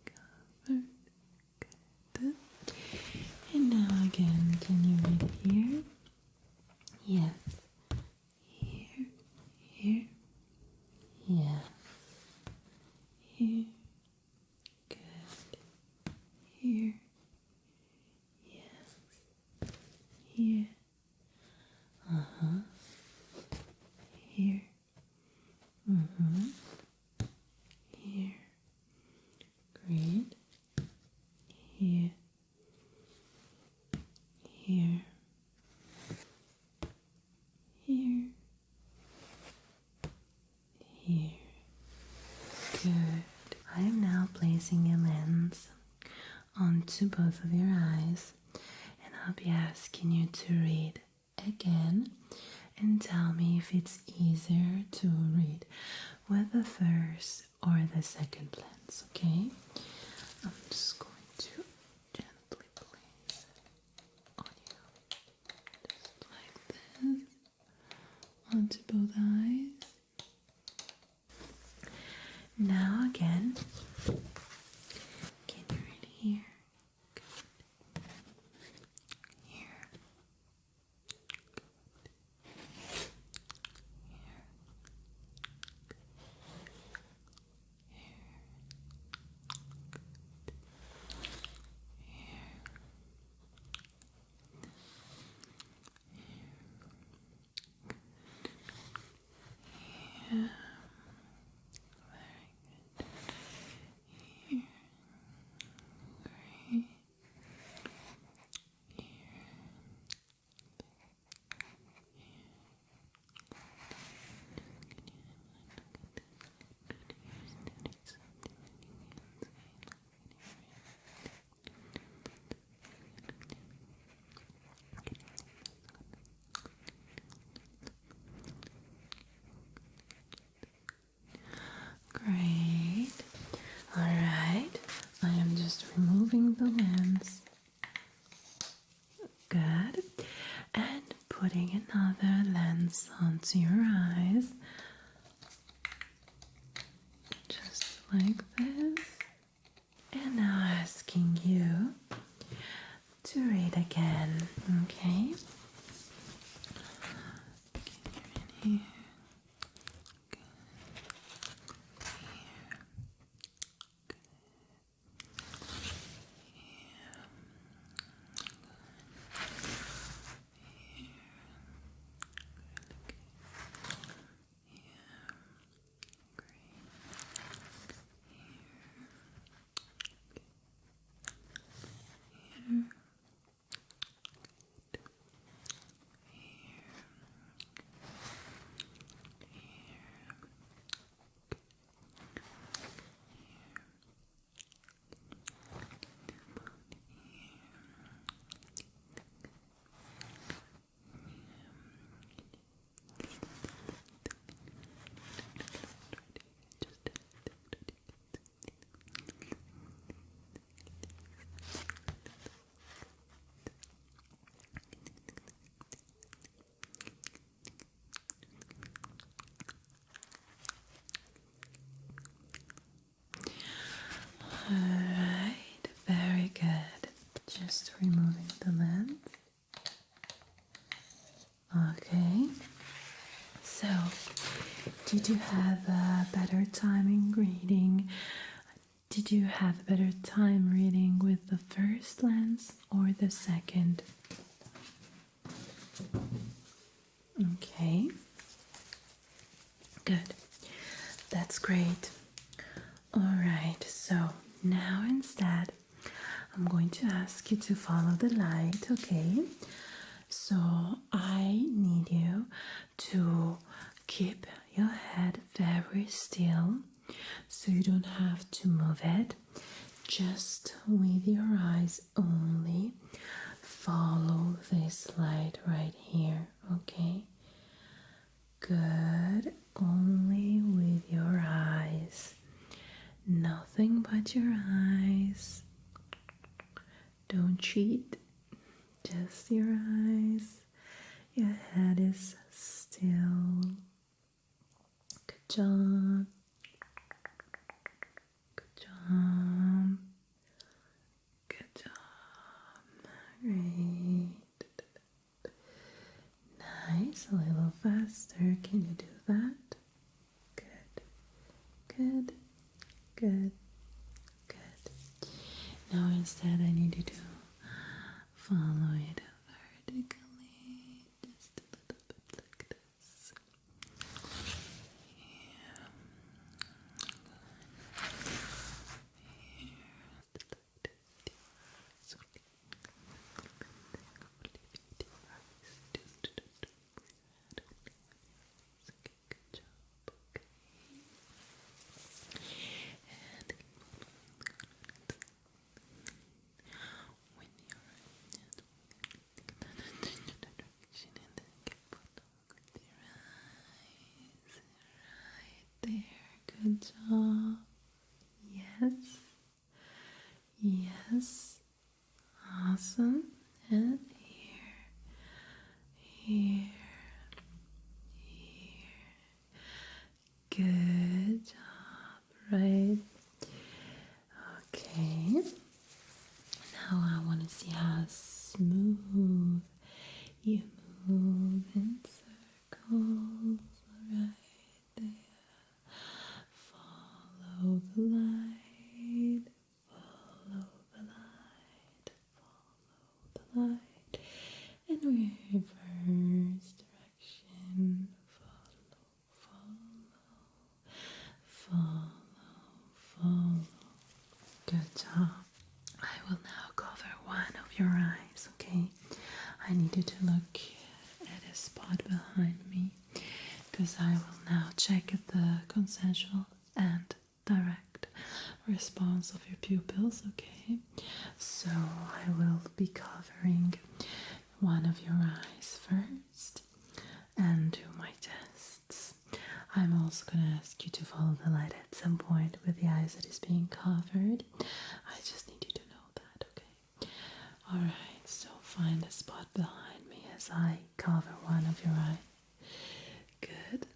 covered. Good. And now again, can you read here? Yes. Here. Here. Yes. Here. Good. Here. Yes. Here. Uh-huh. Here. Mm-hmm. Here. Great. Here. Here. Here. Here. Good. I am now placing a lens onto both of your eyes, and I'll be asking you to read again and tell me if it's easier to read with the first or the second lens, okay? I'm just going to gently place it on you, just like this, onto both eyes. Now again, can you read here? Good. Here. Here. Yeah. Very good. Here. Great. Here. Great. Alright. I am just removing the lens. Good. And putting another lens onto your eyes. Just like this. And now asking you to read again. Okay? Can you read here? Here. did you have a better time in reading? Did you have a better time reading with the first lens or the second? Okay, good. That's great. Alright, so now instead I'm going to ask you to follow the light, okay? So I need you to keep your head very still so you don't have to move it. Just with your eyes only, follow this light right here, okay? Good. Only with your eyes. Nothing but your eyes. Don't cheat. Just your eyes. Your head is still. Good job. Good job. Good job. Great. Nice. A little faster. Can you do that? Good. Good. Good. Good. Now instead I need you to follow it vertically. Just a little bit like this. Here. Here. Good job. Okay. And when you're direction and then keep with your eyes right there. Good job. Yes. Yes. Awesome. And here. Here. Here. Good job. Right. Okay. Now I want to see how smooth you move in circles right there. Follow the light. Follow the light. Follow the light. And reverse direction. Follow, follow, follow. Good job. I will now cover one of your eyes, okay? I need you to look at a spot behind me because I will now check the consensual and direct response of your pupils, okay? So I will be covering one of your eyes first and do my tests. I'm also going to ask you to follow the light at some point with the eyes that is being covered. I just need you to know that, okay? Alright, so find a spot behind me as I cover one of your eyes. Good.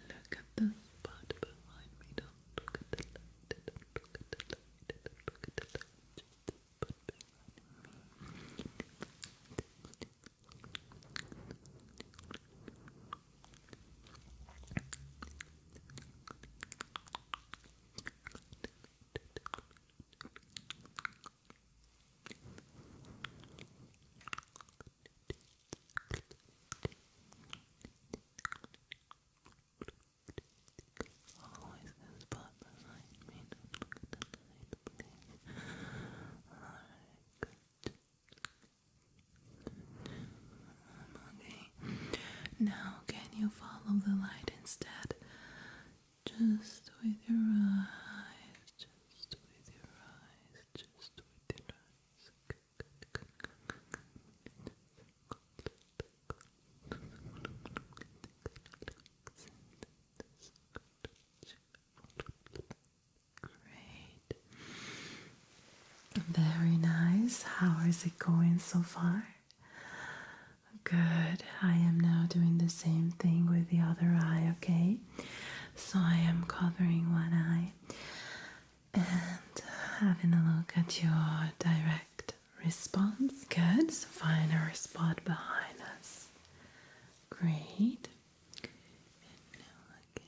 Look at the spot behind me. Don't look at the light. Don't look at the light. Don't look at the light. Just the spot behind me. Always the spot behind me. Don't look at the light, please. Alright, good. Okay. Now can you follow the light instead? Just with your eyes. Just with your eyes. Just with your eyes. Great. Very nice. How is it going so far? Good. I am now doing the same thing with the other eye, okay? So I am covering one eye and having a look at your direct response. Good. So find our spot behind us. Great. And now again.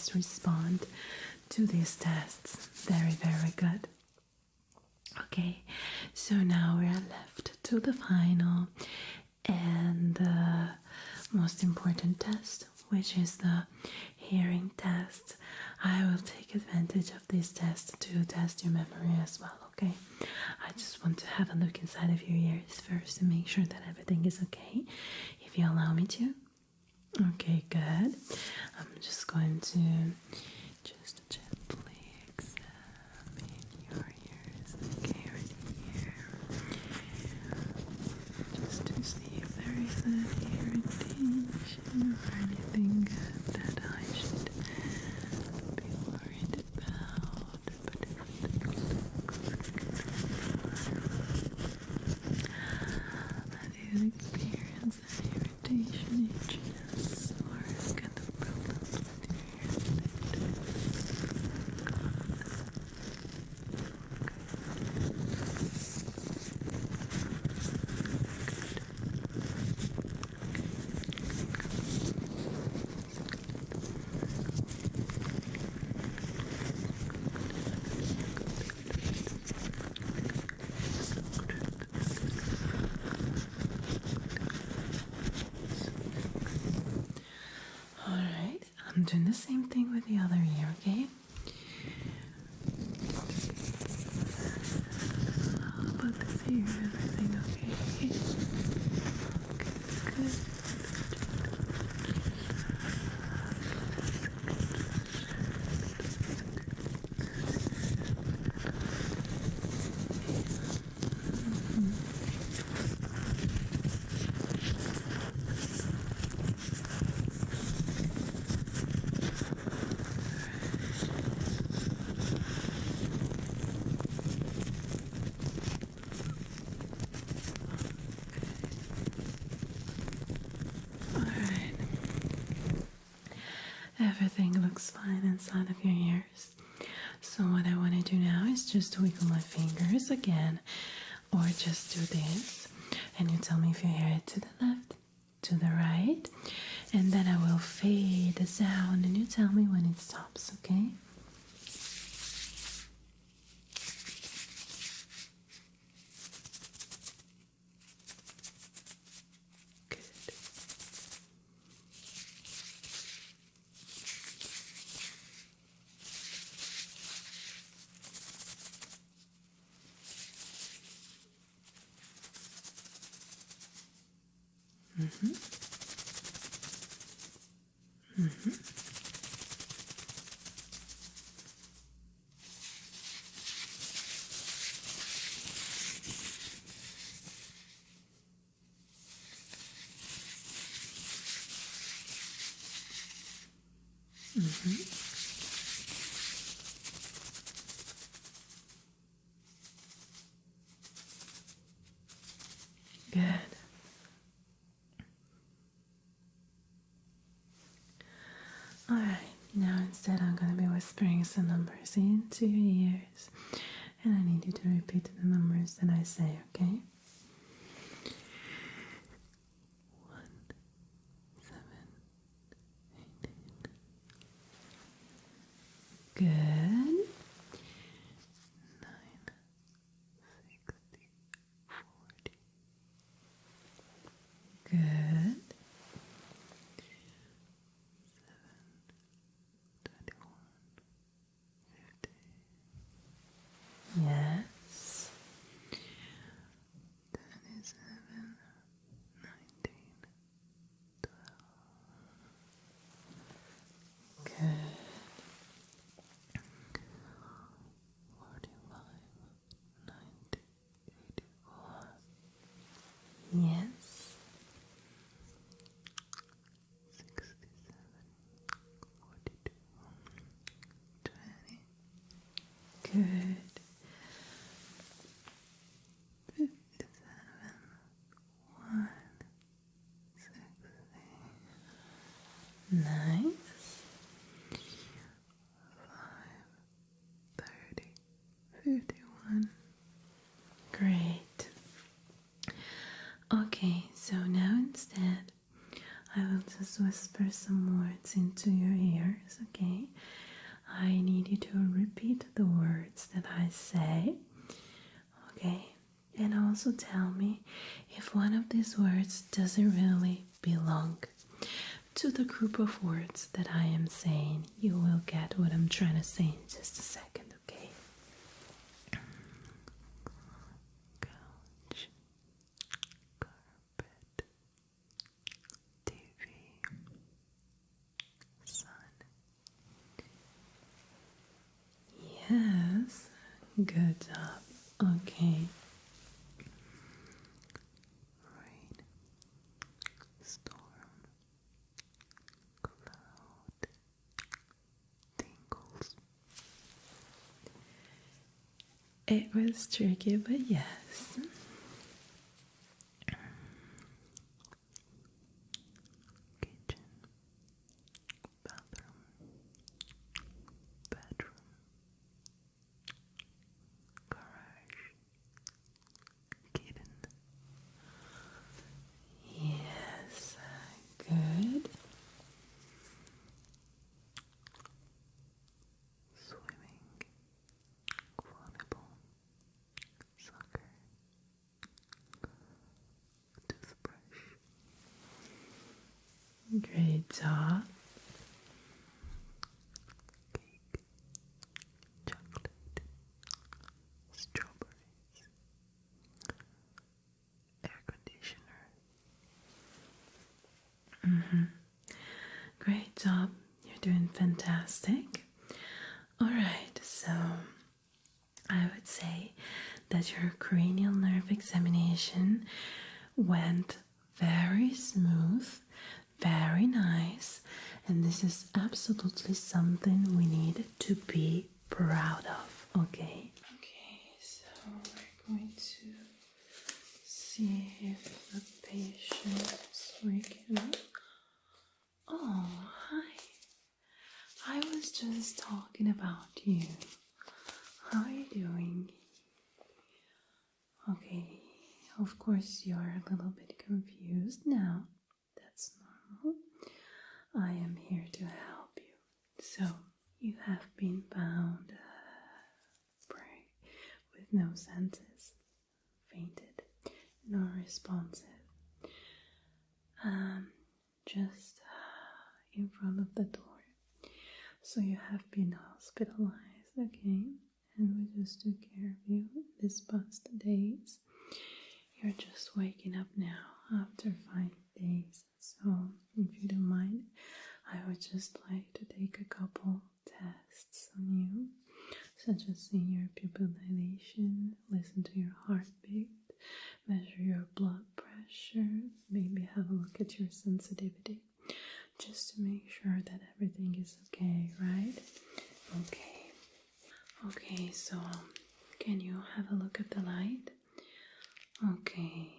brains respond to these tests. Very, very good. Okay, so now we are left to the final and the most important test, which is the hearing test. I will take advantage of this test to test your memory as well, okay? I just want to have a look inside of your ears first to make sure that everything is okay, if you allow me to. Okay, good. I'm just going to just gently examine your ears, okay, right here. Just to see if there is any irritation or anything that I should be worried about. But have you experienced any irritation, itchiness, or kind of problems with your ears? Alright, I'm doing the same thing with the other ear, okay? How about this ear? Everything okay? Good. Everything looks fine inside of your ears. So what I want to do now is just wiggle my fingers again, or just do this, and you tell me if you hear it to the left, to the right, and then I will fade the sound and you tell me when it stops, okay? Good. Alright, now instead I'm going to be whispering some numbers into your ears, and I need you to repeat the numbers that I say, okay? 1, 7, 18. Good. 9, 60, 40. Good. 21, 50. Yes. 27, 19, 12. Good. 45, 90, 84. Yes. 67, 42, 20. Good. 57, 1, 60. Nice. 5, 30, 51. Great. Okay, so now instead I will just whisper some words into your ears, okay? I need you to repeat the words that I say, okay? And also tell me if one of these words doesn't really belong to the group of words that I am saying. You will get what I'm trying to say in just a second, okay? Couch, carpet, TV, sun. Yes, good job. Okay. Rain, storm, cloud, tingles. It was tricky, but yes. Kitchen, bathroom, bedroom, garage, kitten. Yes, good. Swimming, volleyball, soccer, toothbrush. Great job. Cake, chocolate, strawberries, air conditioner. Great job. You're doing fantastic. Alright, so I would say that your cranial nerve examination went very smooth, very nice, and this is absolutely something we need to be proud of, okay? Okay, so we're going to see if the patient is waking up. Oh, hi. I was just talking about you. How are you doing? Okay, of course you're a little bit confused now. That's normal. I am here to help you. So, you have been found prey with no senses, fainted, nor responsive. Just in front of the door. So you have been hospitalized, okay? And we just took care of you this past days. You're just waking up now after 5 days. So if you don't mind, I would just like to take a couple tests on you, such as seeing your pupil dilation, listen to your heartbeat, measure your blood pressure, maybe have a look at your sensitivity, just to make sure that everything is okay, right? Okay, so can you have a look at the light? Okay,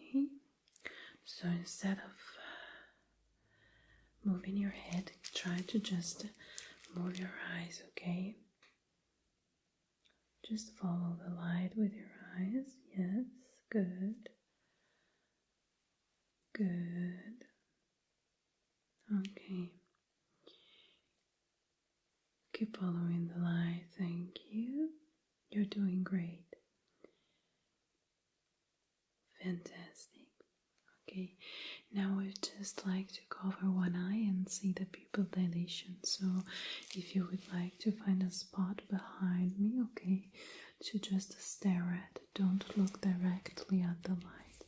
so instead of moving your head, try to just move your eyes, okay? Just follow the light with your eyes. Yes, good. Good. Okay. Keep following the light. Thank you. You're doing great. Fantastic. Okay, now I would just like to cover one eye and see the pupil dilation. So if you would like to find a spot behind me, okay, to just stare at. Don't look directly at the light.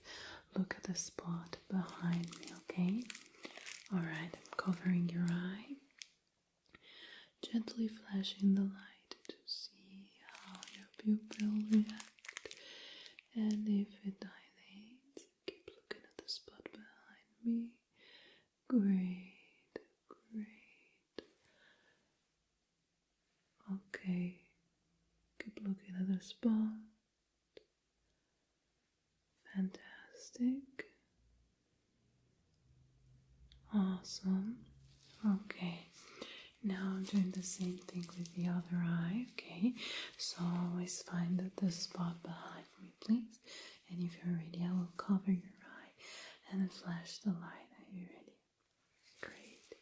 Look at the spot behind me, okay? Alright, I'm covering your eye. Gently flashing the light to see how your pupil reacts. And if it dilates, keep looking at the spot behind me. Great, great. Okay, keep looking at the spot. Fantastic. Awesome. Okay, now I'm doing the same thing with the other eye, okay? So always find the spot behind me, please. And if you're ready, I will cover your eye and flash the light. Are you ready? Great.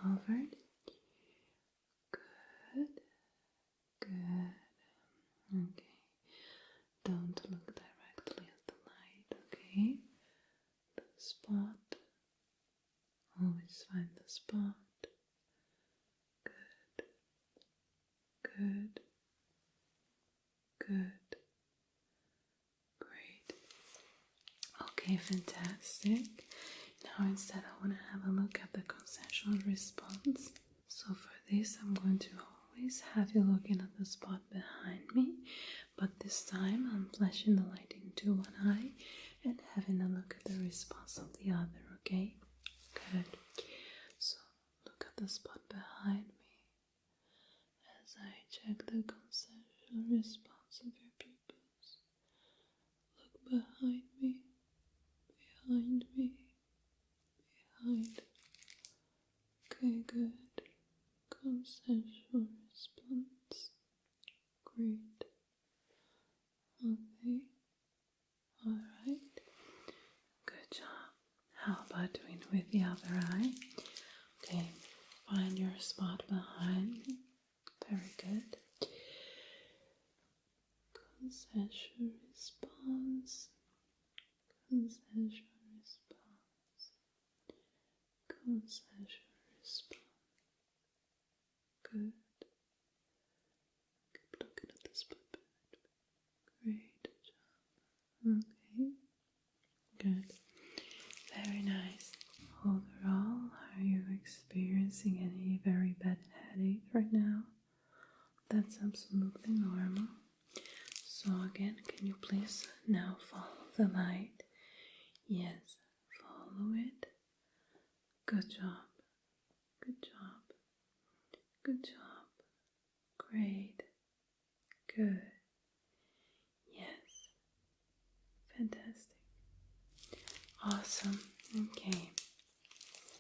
Forward. Good. Good. Okay. Don't look directly at the light, okay? The spot. Always find the spot. Good. Good. Good. Great. Okay, fantastic. Now instead I want to have a look at the consensual response. So for this I'm going to always have you looking at the spot behind me, but this time I'm flashing the light into one eye and having a look at the response of the other, okay? Good. So look at the spot behind me as I check the consensual response of your pupils. Look behind me, behind me, behind. Okay, good. Consensual response. Great. Okay. Alright. Good job. How about doing with the other eye? Okay. Find your spot behind me. Very good. Consensual response. Consensual response. Consensual response. Good. Keep looking at the spot behind me. Great job. Okay. Good. Very nice. Overall, are you experiencing any very bad headache right now? That's absolutely normal. So again, can you please now follow the light? Yes, follow it. Good job. Good job. Good job. Great. Good. Yes. Fantastic. Awesome. Okay.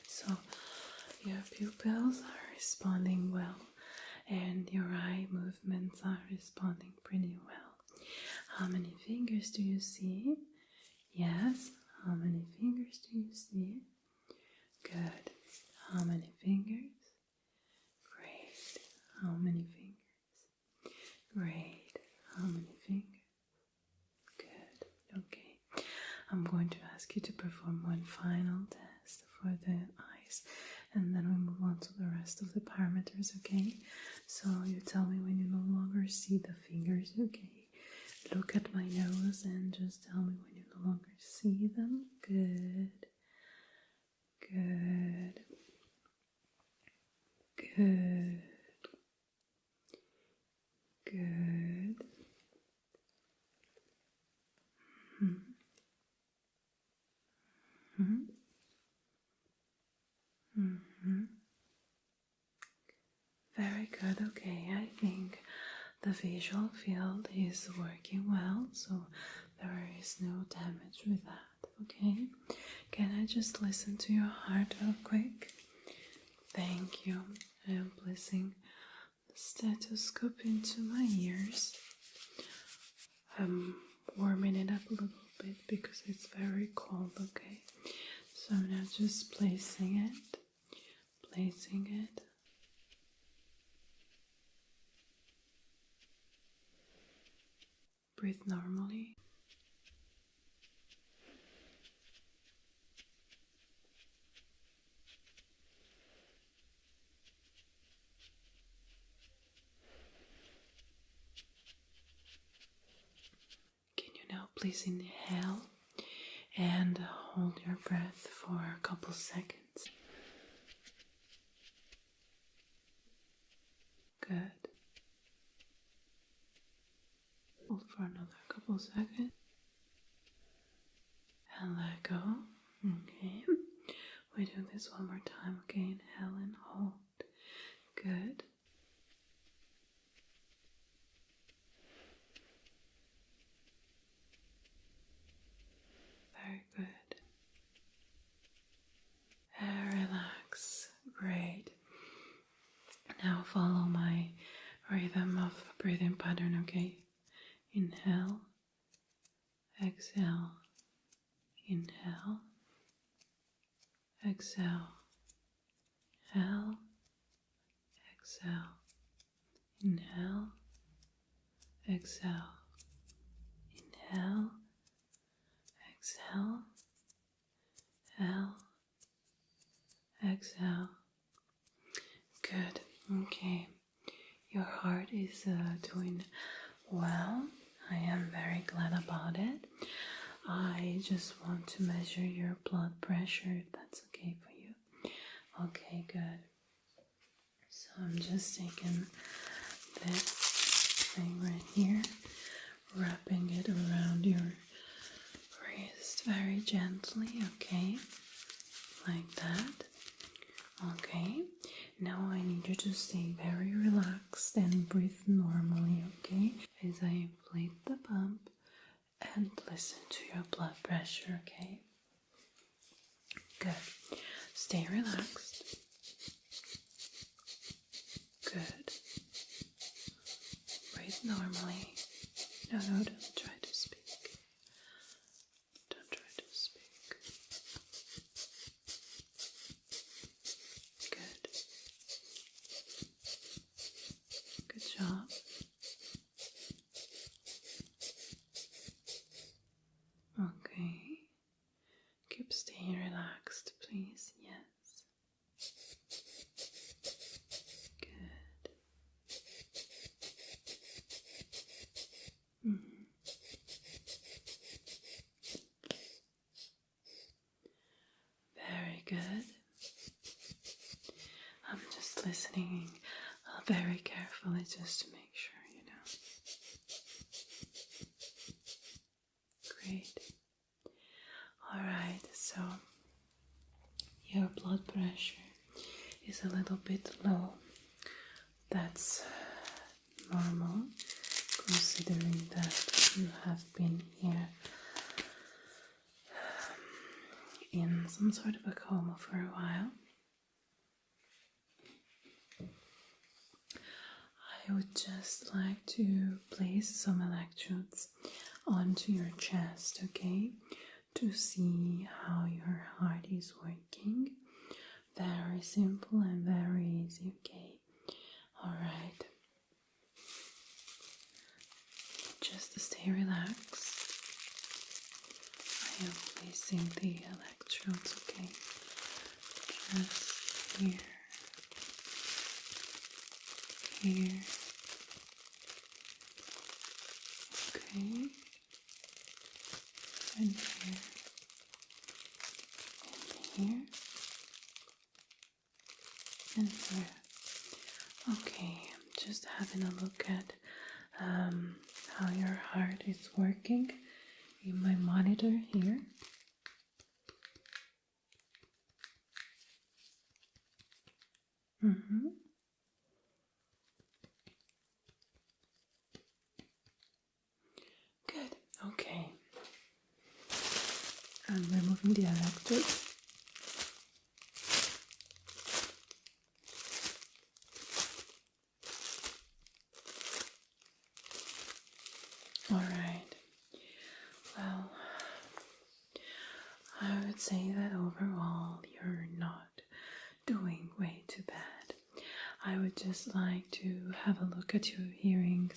So your pupils are responding well and your eye movements are responding pretty well. How many fingers do you see? Yes. How many fingers do you see? Good. How many fingers? Great. How many fingers? Great. How many fingers? Good. Okay. I'm going to ask you to perform one final test for the eyes and then we move on to the rest of the parameters, okay? So you tell me when you no longer see the fingers, okay? Look at my nose and just tell me when you no longer see them. Good. Good. Good. Good. Mm-hmm. Mm-hmm. Very good. Okay, I think the visual field is working well, so there is no damage with that, okay? Can I just listen to your heart real quick? Thank you. I am placing the stethoscope into my ears. I'm warming it up a little bit because it's very cold, okay? So I'm now just placing it. Breathe normally. Can you now please inhale and hold your breath for a couple seconds? Good. Hold for another couple seconds. And let go. Okay. We do this one more time. Okay, inhale and hold. Good. Very good. And relax. Great. Now follow my rhythm of breathing pattern, okay? Inhale. Exhale. Inhale. Exhale. Inhale. exhale. Inhale, exhale. Inhale, exhale, exhale. Good. Okay. Your heart is doing well. I am very glad about it. I just want to measure your blood pressure, if that's okay for you. Okay, good. So I'm just taking this thing right here, wrapping it around your wrist very gently, okay? Like that. Okay, now I need you to stay very relaxed and breathe normally, okay? As I inflate the pump and listen to your blood pressure, okay? Good. Stay relaxed. Good. Breathe normally. No, don't try to speak. Don't try to speak. Good. Good job. Okay. Keep staying relaxed, please. Yes. Good. Very good. I'm just listening very carefully just to make sure, you know. Great. Alright, so your blood pressure is a little bit low. That's normal, considering that you have been here in some sort of a coma for a while. I would just like to place some electrodes onto your chest, okay? To see how your heart is working. Very simple and very easy, okay? Alright. Just stay relaxed. I am placing the electrodes, okay? Just here. Here. Okay. And here. And here. And here. Okay, I'm just having a look at how your heart is working in my monitor here. Good, okay. I'm removing the electrode. Alright, well, I would say that overall you're not doing way too bad. I would just like to have a look at your hearing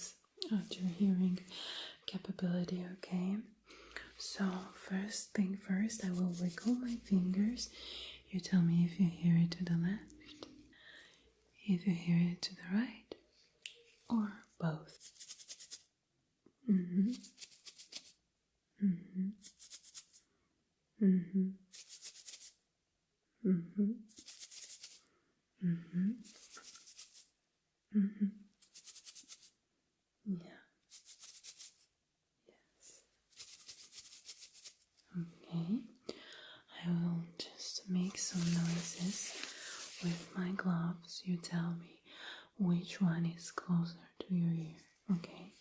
capability, okay? So first thing first, I will wiggle my fingers. You tell me if you hear it to the left, if you hear it to the right, or both. Mm-hmm. Yeah. Yes. Okay. I will just make some noises with my gloves. You tell me which one is closer to your ear. Okay.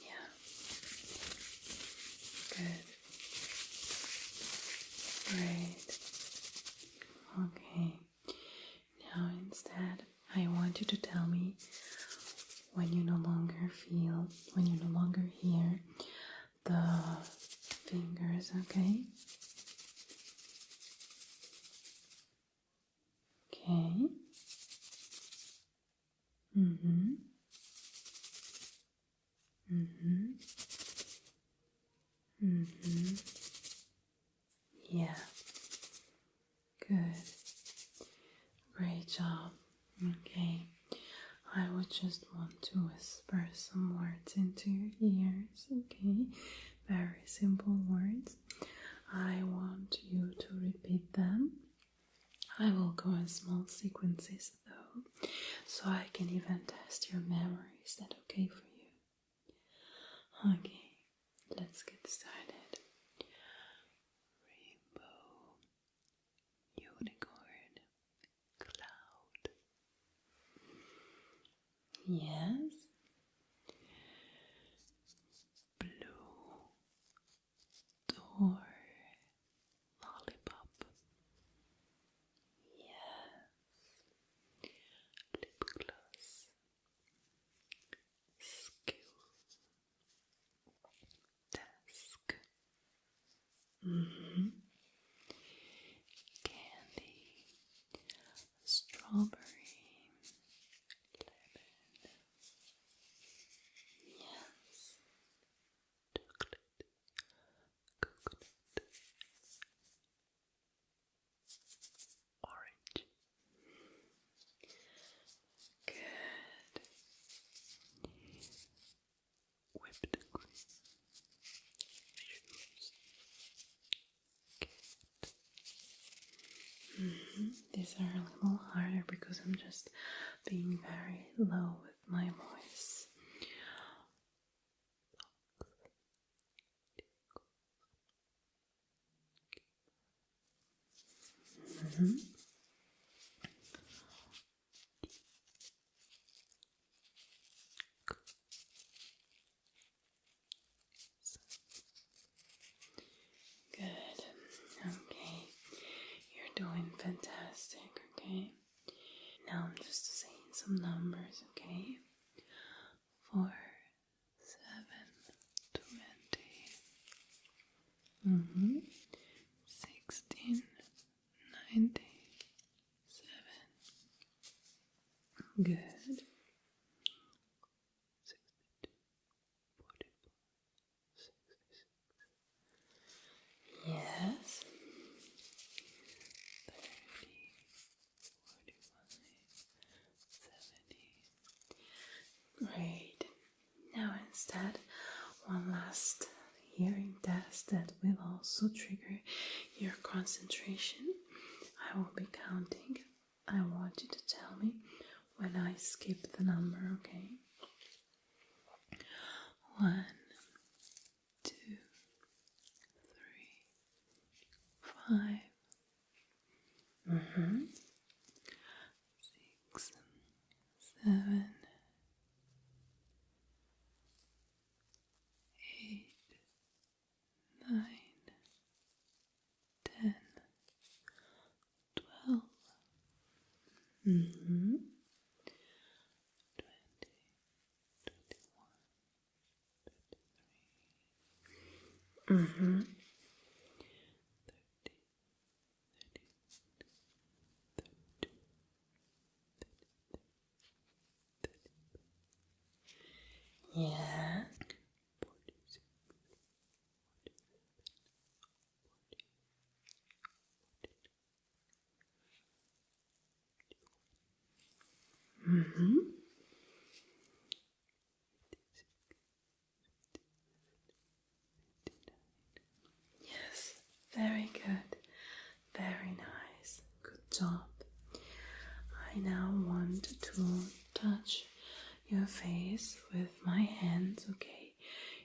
Yeah. Good. Great. Okay. Now instead, you to tell me when you no longer feel, when you no longer hear the fingers, okay? Okay. Mm-hmm. Mm-hmm. Mm-hmm. Yeah. Good. Great job. Okay. I would just want to whisper some words into your ears, okay? Very simple words. I want you to repeat them. I will go in small sequences though, so I can even test your memory. Is that okay for you? Okay, let's get started. Rainbow, unicorn, cloud. Yes. Blue, door, lollipop. Yes. Lip gloss. Skill. Desk. Candy. Strawberry. Lemon. Yes. Chocolate. Coconut. Orange. Good. Whipped cream. Shoes. These are a little harder because I'm just being very low with my voice. Good. Okay. You're doing fantastic, okay? Now I'm just saying some numbers, okay? 4, 7, 20. 16, 97. Good. 62, 44, 66. Yes. 30, 45, 70. Great. Now instead, one last hearing test that will also trigger your concentration. I will be counting. I want you to tell me when I skip the number, okay? 1, 2, 3, 5. 6, 7, 8, 9, 10, 12. 20, 21, 23. 30, 32, 33. Yeah. 46, 47. Yes, very good. Very nice. Good job. I now want to touch your face with my hands, okay?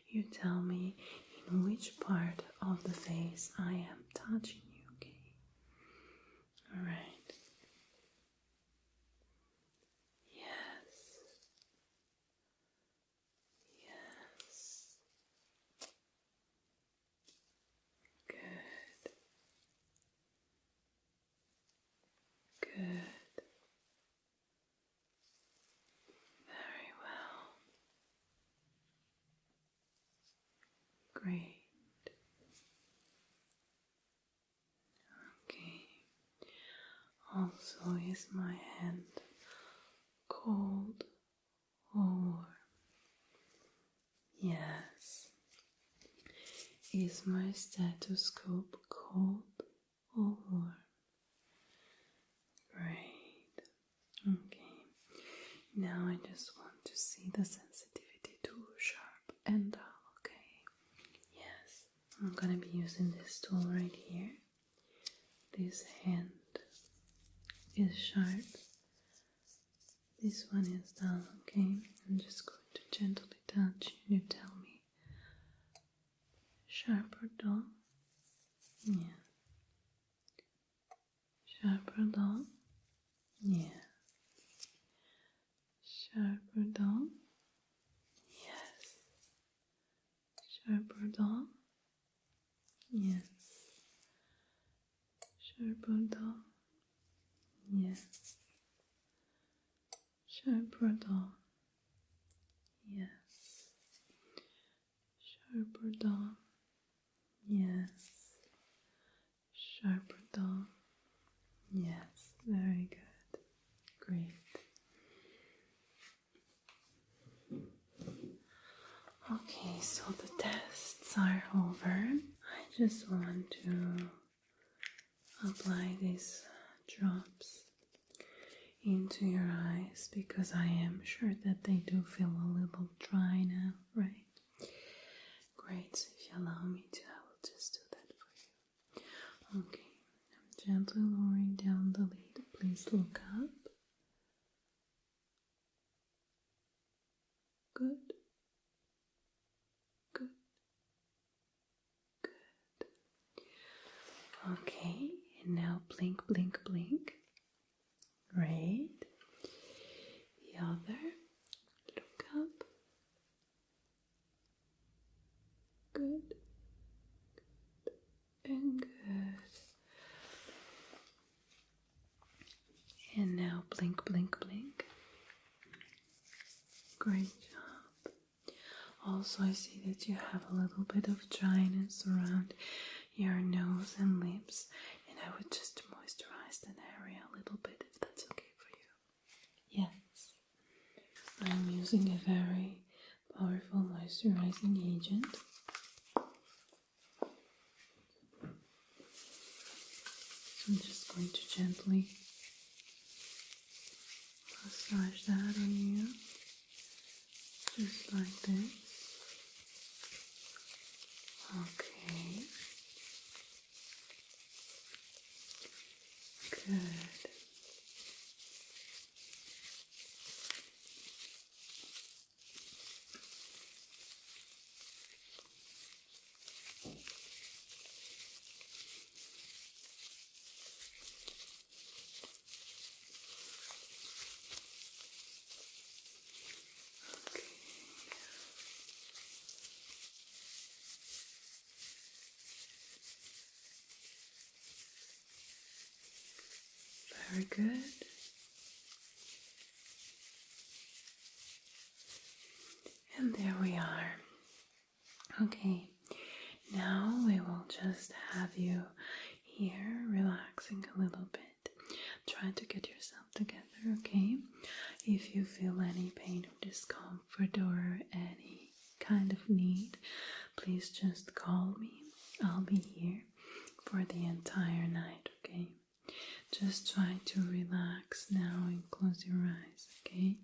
You tell me in which part of the face I am touching you, okay? Alright. Yes. Yes. Good. Good. Also, is my hand cold or warm? Yes. Is my stethoscope cold or warm? Great. Okay. Now I just want to see the sensitivity to sharp and dull, okay? Yes. I'm gonna be using this tool right here. This hand is sharp. This one is dull, okay? I'm just going to gently touch you. You tell me sharp or dull? Yeah. Sharp or dull? Yeah. Sharp or dull? Yes. Sharp or dull? Yes. Sharp or dull? Yes. Sharp or dull? Yes. Sharp or dull? Yes. Sharp or dull? Yes. Very good. Great. Okay, so the tests are over. I just want to apply these drops into your eyes because I am sure that they do feel a little dry now, right? Great, so if you allow me to, I will just do that for you. Okay, I'm gently lowering down the lid. Please look up. Good. Good. Good. Okay, and now blink, blink, blink. Great. The other. Look up. Good. Good. And good. And now blink, blink, blink. Great job. Also, I see that you have a little bit of dryness around your nose and lips, and I would just moisturize that area a little bit if that's okay for you. Yes. I'm using a very powerful moisturizing agent. So I'm just going to gently massage that on you. Just like this. Okay. Good. Very good. And there we are. Okay, now we will just have you here relaxing a little bit. Try to get yourself together, okay? If you feel any pain or discomfort or any kind of need, please just call me. I'll be here for the entire night, okay? Just try to relax now and close your eyes, okay?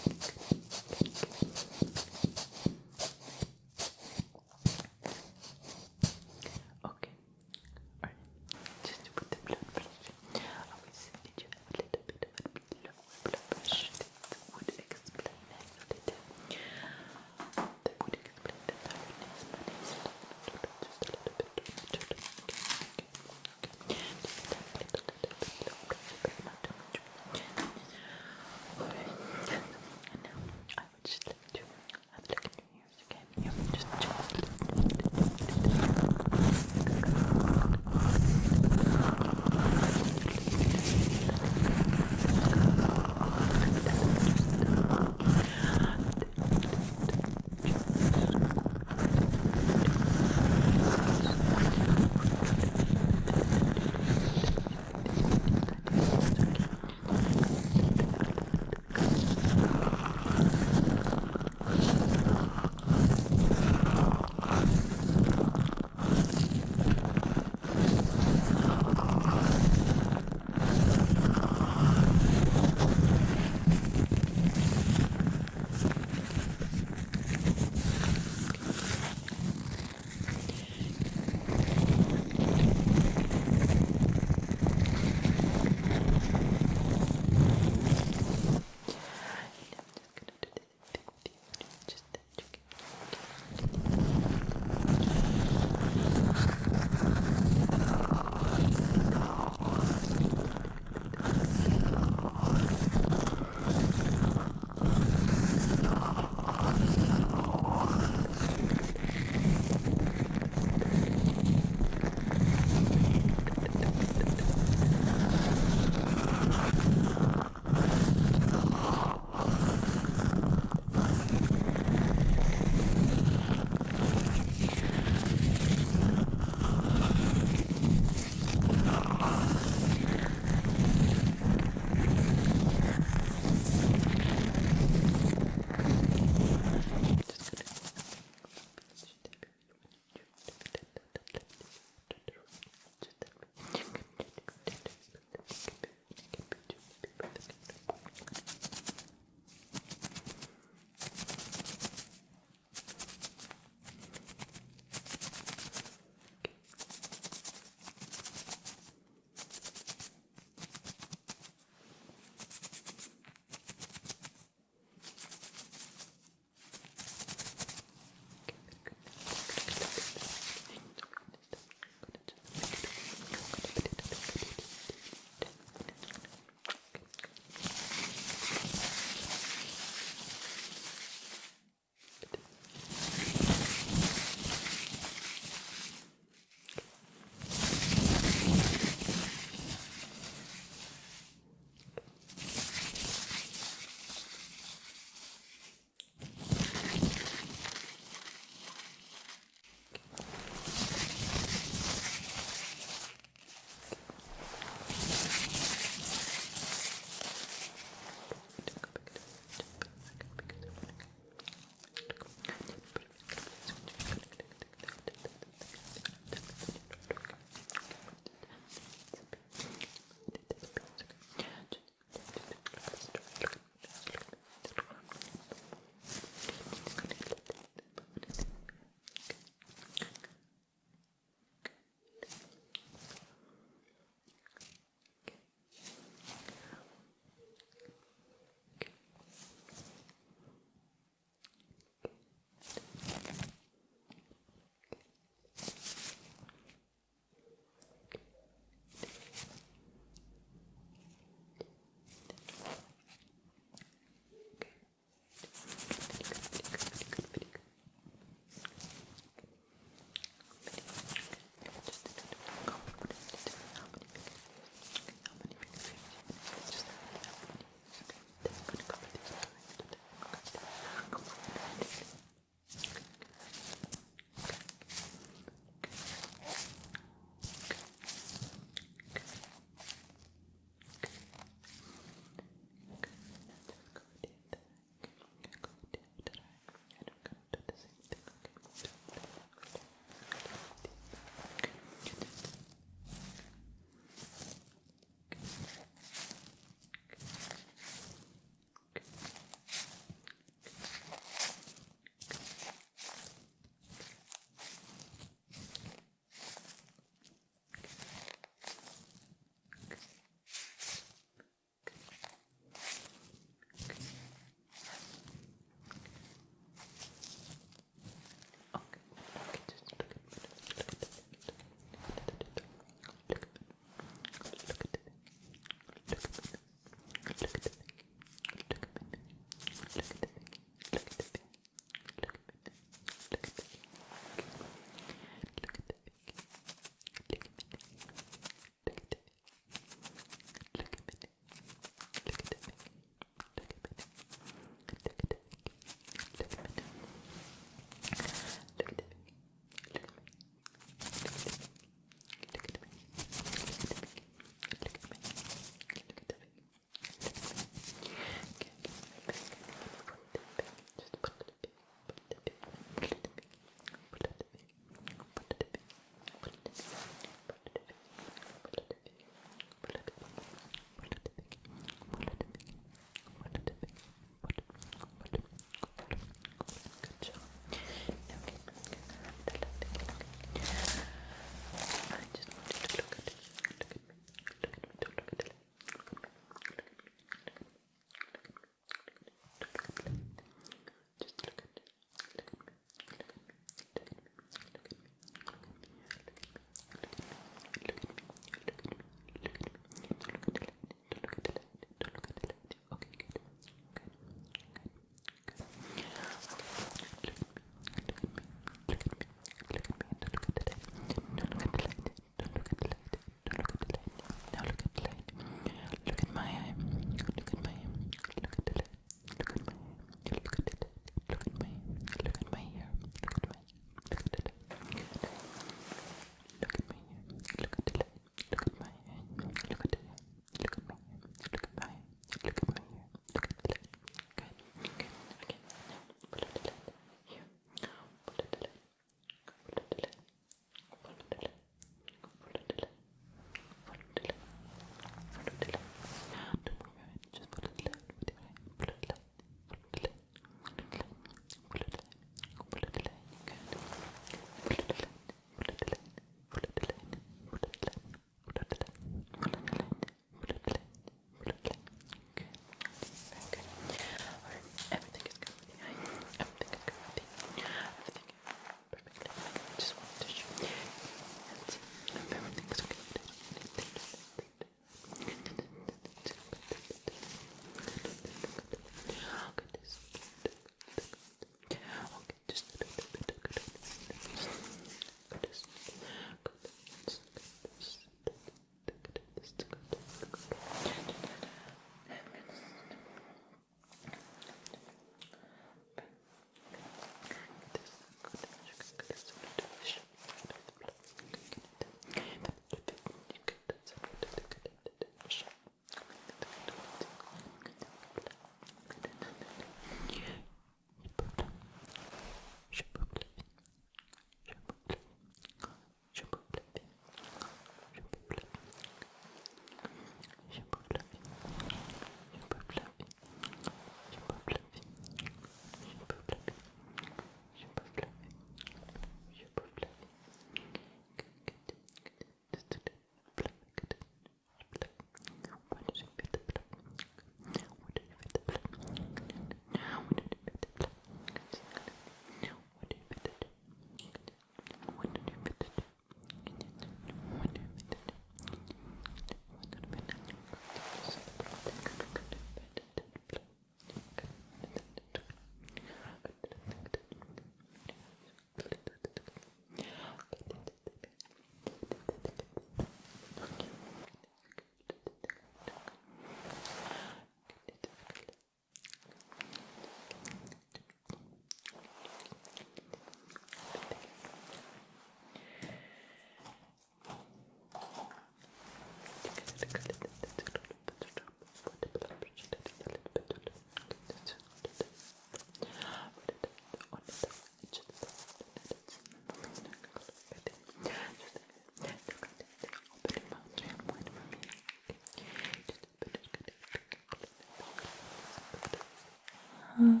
Uh,